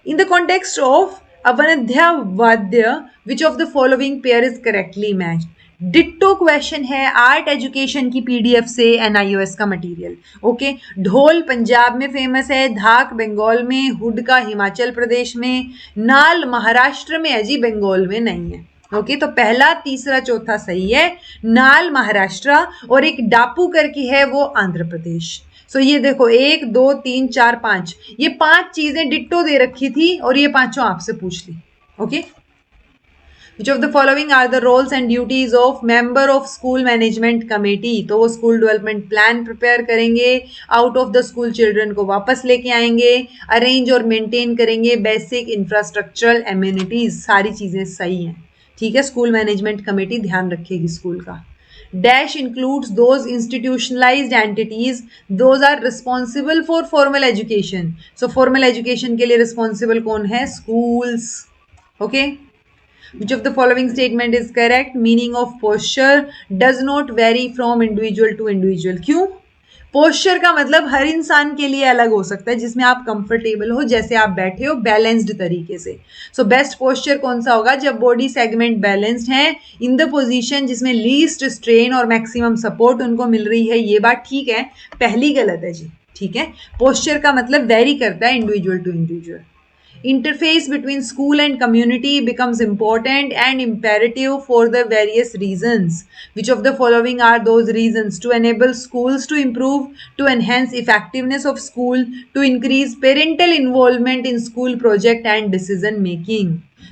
इन द कॉन्टेक्स्ट ऑफ अवनध्या वाद्य, विच of the following pair is correctly matched. Ditto question है आर्ट एजुकेशन की पीडीएफ से, एनआईओएस का मटेरियल। ओके, ढोल पंजाब में फेमस है, धाक बंगाल में, हुडका हिमाचल प्रदेश में, नाल महाराष्ट्र में है जी, बंगाल में नहीं है। ओके, तो पहला, तीसरा, चौथा सही है। नाल महाराष्ट्र और एक डापू करके है वो आंध्र प्रदेश। सो ये देखो 1 2 3 4 5, ये 5 चीजें डिट्टो दे रखी थी और ये पांचों आपसे पूछ ली। Okay, Which of the following are the roles and duties of member of school management committee? तो वो स्कूल डेवलपमेंट प्लान प्रिपेयर करेंगे, out of the school children को वापस लेके आएंगे, अरेंज और मेंटेन करेंगे बेसिक इंफ्रास्ट्रक्चरल एम्यूनिटीज। सारी चीजें सही हैं, ठीक है। स्कूल मैनेजमेंट कमेटी ध्यान रखेगी स्कूल का। Dash includes those institutionalized entities those are responsible for formal education। So formal education के लिए responsible कौन है, schools। Okay, which of the following statement is correct? Meaning of posture does not vary from individual to individual। क्यों? Posture का मतलब हर इंसान के लिए अलग हो सकता है, जिसमें आप कंफर्टेबल हो, जैसे आप बैठे हो बैलेंस्ड तरीके से। सो बेस्ट पोस्चर कौन सा होगा? जब बॉडी सेगमेंट बैलेंस्ड है, इन द पोजीशन जिसमें लीस्ट स्ट्रेन और मैक्सिमम सपोर्ट उनको मिल रही है। ये बात ठीक है, पहली गलत है जी। ठीक है, पोस्चर का मतलब वेरी करता है individual to individual. Interface between school and community becomes important and imperative for the various reasons. Which of the following are those reasons? To enable schools to improve, to enhance effectiveness of school, to increase parental involvement in school project and decision making.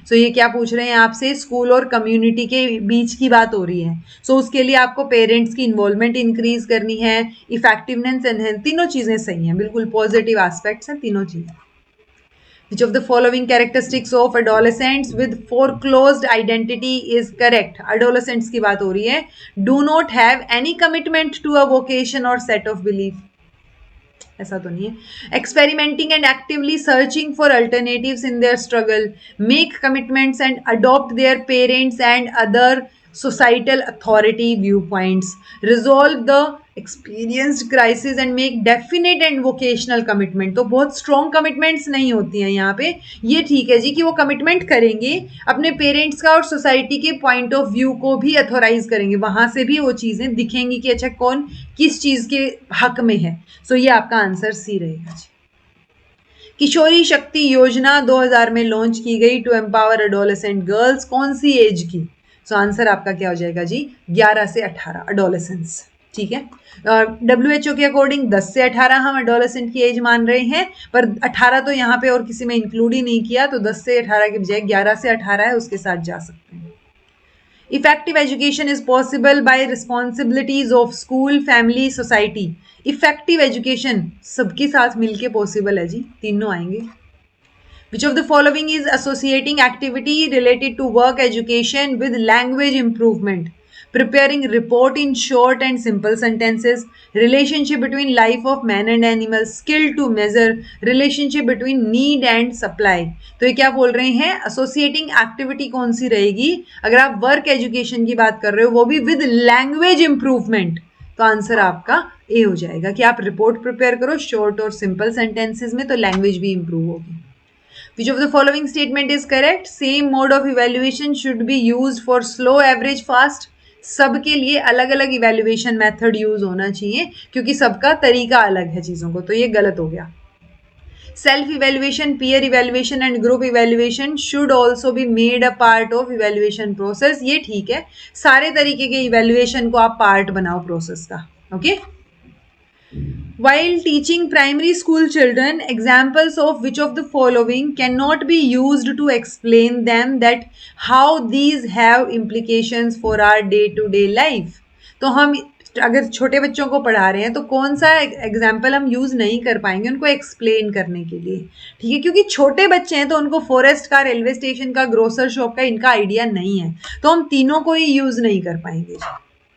सो ये क्या पूछ रहे हैं आपसे? School और community के बीच की बात हो रही है। सो उसके लिए आपको पेरेंट्स की इन्वॉल्वमेंट इंक्रीज करनी है, इफेक्टिवनेस एनहेंस, तीनों चीजें सही हैं, बिल्कुल पॉजिटिव एस्पेक्ट्स हैं तीनों चीजें। Which of the following characteristics of adolescents with foreclosed identity is correct? Adolescents की बात हो रही है। Do not have any commitment to a vocation or set of belief. ऐसा तो नहीं है। Experimenting and actively searching for alternatives in their struggle, make commitments and adopt their parents and other societal authority viewpoints, resolve the experienced crisis and make definite and vocational commitment। तो बहुत strong commitments नहीं होती हैं यहाँ पे। ये ठीक है जी कि वो commitment करेंगे, अपने पेरेंट्स का और सोसाइटी के पॉइंट ऑफ व्यू को भी अथोराइज करेंगे, वहां से भी वो चीजें दिखेंगी कि अच्छा कौन किस चीज के हक में है। सो ये आपका आंसर सी रहेगा जी। किशोरी शक्ति योजना 2000 में लॉन्च की गई टू एम्पावर एडोलेसेंट गर्ल्स, कौन सी एज की? सो आंसर आपका क्या हो जाएगा जी? 11 से 18 एडोलेसेंस। ठीक है, WHO के अकॉर्डिंग 10 से 18 हम एडोलेसेंट की एज मान रहे हैं, पर 18 तो यहाँ पे और किसी में इंक्लूड ही नहीं किया, तो 10 से 18 के बजाय 11 से 18 है, उसके साथ जा सकते हैं। Effective education is possible by responsibilities of school, family, society. Effective education सबके साथ मिलके पॉसिबल है जी, तीनों आएंगे। Which of the following is associating activity related to work education with language improvement? Preparing report in short and simple sentences, relationship between life of man and animal, skill to measure, relationship between need and supply। तो ये क्या बोल रहे हैं? Associating activity कौन सी रहेगी? अगर आप वर्क एजुकेशन की बात कर रहे हो, वो भी विद लैंग्वेज इंप्रूवमेंट, तो आंसर आपका ए हो जाएगा कि आप रिपोर्ट प्रिपेयर करो शॉर्ट और सिंपल सेंटेंसेस में, तो लैंग्वेज भी इंप्रूव होगी। Which of the following statement is correct? Same mode of evaluation should be used for slow, average, fast. सबके लिए अलग अलग इवेल्युएशन मेथड यूज होना चाहिए क्योंकि सबका तरीका अलग है चीजों को, तो ये गलत हो गया। Self evaluation, peer evaluation and group evaluation should also be made a part of evaluation process. ये ठीक है, सारे तरीके के इवेल्युएशन को आप पार्ट बनाओ प्रोसेस का। Okay, While teaching primary school children, examples of which of the following cannot be used to explain them that how these have implications for our day-to-day life? तो हम अगर छोटे बच्चों को पढ़ा रहे हैं तो कौन सा एग्जाम्पल हम यूज नहीं कर पाएंगे उनको एक्सप्लेन करने के लिए? ठीक है, क्योंकि छोटे बच्चे हैं तो उनको फॉरेस्ट का, रेलवे स्टेशन का, ग्रोसर शॉप का इनका आइडिया नहीं है, तो हम तीनों को ही यूज नहीं कर पाएंगे।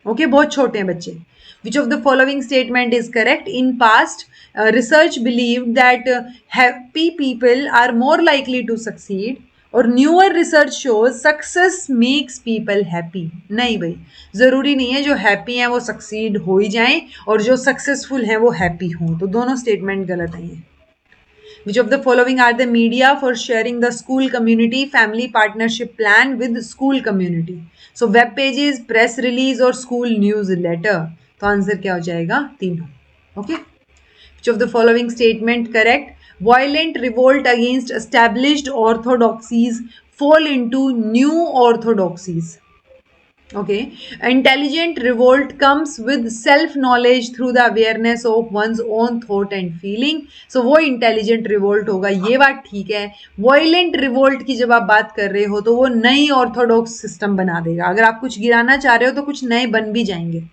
ओके, बहुत छोटे हैं बच्चे। Which of the following statement is correct? In past, research believed that happy people are more likely to succeed, और newer research shows success makes people happy। नहीं भाई, जरूरी नहीं है जो हैप्पी हैं वो सक्सीड हो ही जाएं और जो सक्सेसफुल हैं वो हैप्पी हों, तो दोनों स्टेटमेंट गलत हैं। Which of the following are the media for sharing the school community family partnership plan with school community? So web pages, press release और school newsletter। तो आंसर क्या हो जाएगा? तीनों। Okay, Which of the following statement correct? Violent revolt against established orthodoxies fall into new orthodoxies. Okay, intelligent revolt comes with self knowledge through the awareness of one's own thought and feeling. So वो intelligent revolt होगा, ये बात ठीक है। violent revolt की जब आप बात कर रहे हो तो वो नई ऑर्थोडॉक्स सिस्टम बना देगा, अगर आप कुछ गिराना चाह रहे हो तो कुछ नए बन भी जाएंगे।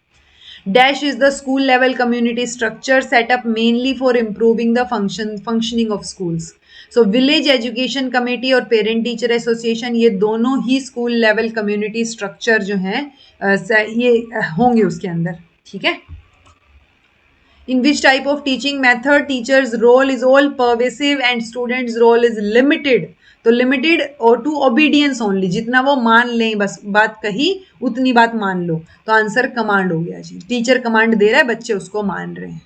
Dash is the school level community structure set up mainly for improving the functioning of schools. So village education committee और parent teacher association ये दोनों ही school level community structure जो हैं ये होंगे उसके अंदर। ठीक है, In which type of teaching method teacher's role is all pervasive and student's role is limited? तो लिमिटेड और टू ओबीडियंस ओनली, जितना वो मान लें, बस बात कही उतनी बात मान लो, तो आंसर कमांड हो गया जी। टीचर कमांड दे रहा है, बच्चे उसको मान रहे हैं।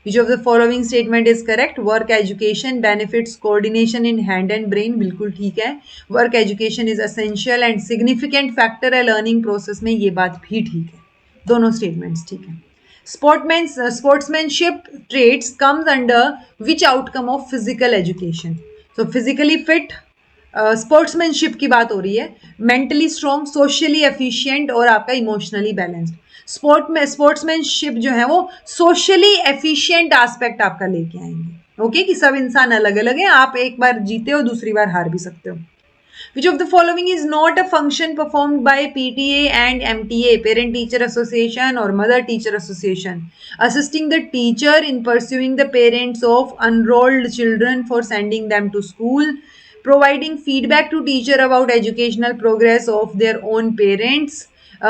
विच of the following statement is correct? Work education benefits coordination in hand and brain, बिल्कुल ठीक है। Work education is essential and significant factor है लर्निंग प्रोसेस में, ये बात भी ठीक है, दोनों स्टेटमेंट्स ठीक है। Sportsmanship traits comes under which outcome of physical education? So physically fit, sportsmanship की बात हो रही है, मेंटली स्ट्रॉन्ग, सोशली एफिशिएंट और आपका इमोशनली बैलेंस्ड। स्पोर्ट्समैनशिप जो है वो सोशली एफिशिएंट एस्पेक्ट आपका लेके आएंगे, ओके, कि सब इंसान अलग अलग है, आप एक बार जीते हो दूसरी बार हार भी सकते हो। Which of the following is not a function performed by PTA and MTA, Parent Teacher Association or Mother Teacher Association? Assisting the teacher in pursuing the parents of enrolled children for sending them to school, providing feedback to teacher about educational progress of their own parents,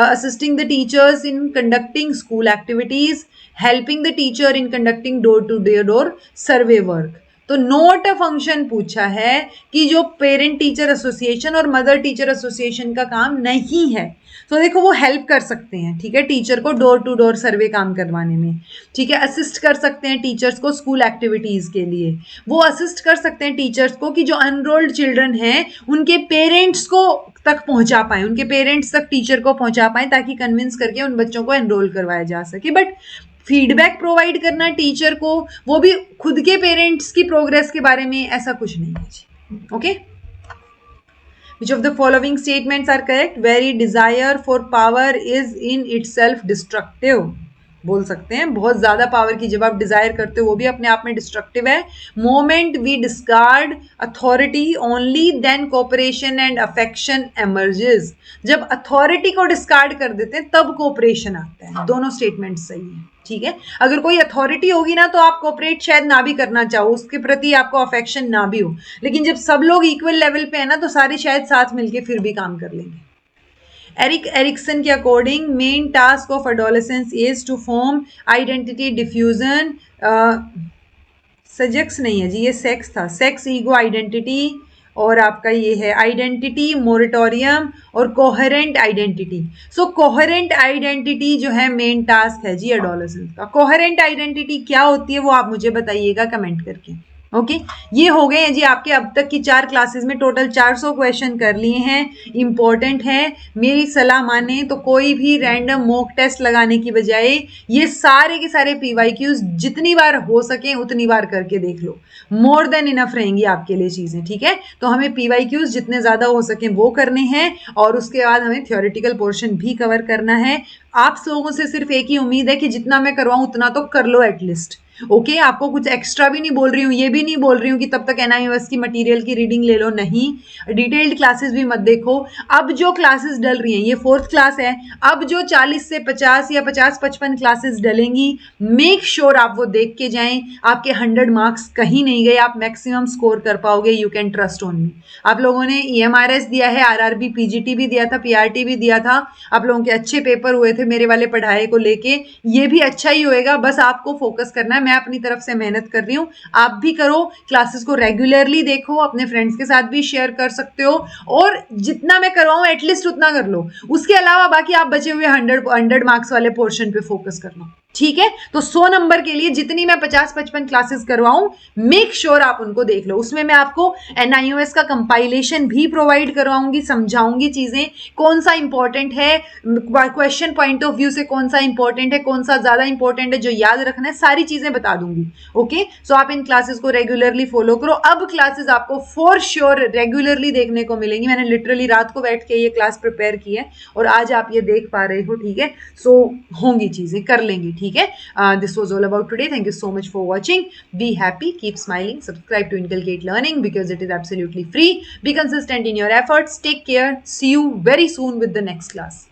assisting the teachers in conducting school activities, helping the teacher in conducting door-to-door survey work. तो note a function पूछा है कि जो parent teacher association और mother teacher association का काम नहीं है। तो देखो वो हेल्प कर सकते हैं, ठीक है, टीचर को डोर टू डोर सर्वे काम करवाने में, ठीक है, असिस्ट कर सकते हैं टीचर्स को स्कूल एक्टिविटीज़ के लिए, वो असिस्ट कर सकते हैं टीचर्स को कि जो अनरोल्ड चिल्ड्रन हैं उनके पेरेंट्स को तक पहुंचा पाएं, उनके पेरेंट्स तक टीचर को पहुंचा पाएं ताकि कन्विंस करके उन बच्चों को एनरोल करवाया जा सके। बट फीडबैक प्रोवाइड करना टीचर को, वो भी खुद के पेरेंट्स की प्रोग्रेस के बारे में, ऐसा कुछ नहीं है जी, okay. Which of the following statements are correct? Very desire for power is in itself destructive. बोल सकते हैं बहुत ज्यादा पावर की जब आप डिजायर करते हो वो भी अपने आप में डिस्ट्रक्टिव है। Moment we discard authority only then cooperation and affection emerges, जब अथॉरिटी को डिस्कार्ड कर देते हैं तब कोऑपरेशन आता है। दोनों स्टेटमेंट सही है, ठीक है। अगर कोई अथॉरिटी होगी ना तो आप कोऑपरेट शायद ना भी करना चाहो, उसके प्रति आपको अफेक्शन ना भी हो, लेकिन जब सब लोग इक्वल लेवल पे है ना तो सारे शायद साथ मिलके फिर भी काम कर लेंगे। एरिक एरिक्सन के according main task of adolescence is to form identity diffusion, सजेक्स नहीं है जी, ये सेक्स था, सेक्स ईगो आइडेंटिटी, और आपका ये है आइडेंटिटी मोरेटोरियम और कोहेरेंट आइडेंटिटी। सो कोहेरेंट आइडेंटिटी जो है मेन टास्क है जी एडोलेसेंस का। कोहेरेंट आइडेंटिटी क्या होती है वो आप मुझे बताइएगा कमेंट करके, ओके। ये हो गए हैं जी आपके अब तक की 4 क्लासेस में टोटल 400 क्वेश्चन कर लिए हैं, इंपॉर्टेंट है। मेरी सलाह माने तो कोई भी रैंडम मॉक टेस्ट लगाने की बजाय ये सारे के सारे PYQs जितनी बार हो सके उतनी बार करके देख लो, मोर देन इनफ रहेंगी आपके लिए चीजें, ठीक है। तो हमें PYQs जितने ज्यादा हो सके वो करने हैं और उसके बाद हमें थ्योरेटिकल पोर्शन भी कवर करना है। आप लोगों से सिर्फ एक ही उम्मीद है कि जितना मैं करवाऊं उतना तो कर लो एटलीस्ट, ओके। आपको कुछ एक्स्ट्रा भी नहीं बोल रही हूँ, ये भी नहीं बोल रही हूँ कि तब तक NIOS की मटेरियल की रीडिंग ले लो, नहीं, डिटेल्ड क्लासेस भी मत देखो। अब जो क्लासेस डल रही हैं, ये 4th क्लास है, अब जो 40 से 50 या 50-55 क्लासेस डलेंगी, मेक श्योर आप वो देख के जाएं। आपके 100 मार्क्स कहीं नहीं गए, आप मैक्सिमम स्कोर कर पाओगे, you can trust on me. आप लोगों ने EMRS दिया है, RRB PGT भी दिया था, PRT भी दिया था, आप लोगों के अच्छे पेपर हुए थे मेरे वाले पढ़ाई को लेके, ये भी अच्छा ही होएगा, बस आपको फोकस करना है। मैं अपनी तरफ से मेहनत कर रही हूँ, आप भी करो, क्लासेस को रेगुलरली देखो, अपने फ्रेंड्स के साथ भी शेयर कर सकते हो, और जितना मैं करवाऊँ एटलीस्ट उतना कर लो। उसके अलावा बाकी आप बचे हुए 100 मार्क्स वाले पोर्शन पे फोकस करना, ठीक है। तो 100 नंबर के लिए जितनी मैं 50-55 क्लासेस करवाऊं, मेक श्योर आप उनको देख लो। उसमें मैं आपको NIOS का कंपाइलेशन भी प्रोवाइड करवाऊंगी, समझाऊंगी चीजें, कौन सा इंपॉर्टेंट है, क्वेश्चन पॉइंट ऑफ व्यू से कौन सा इंपॉर्टेंट है, कौन सा ज्यादा इंपॉर्टेंट है, जो याद रखना है, सारी चीजें बता दूंगी, ओके। सो आप इन क्लासेस को रेगुलरली फॉलो करो। अब क्लासेस आपको फॉर श्योर रेगुलरली देखने को मिलेंगी। मैंने लिटरली रात को बैठ के ये क्लास प्रिपेयर की है और आज आप ये देख पा रहे हो, ठीक है। सो होंगी चीजें, कर लेंगी, ठीक है। This was all about today. Thank you so much for watching. Be happy, keep smiling, subscribe to Inculcate Learning because it is absolutely free. Be consistent in your efforts. Take care. See you very soon with the next class.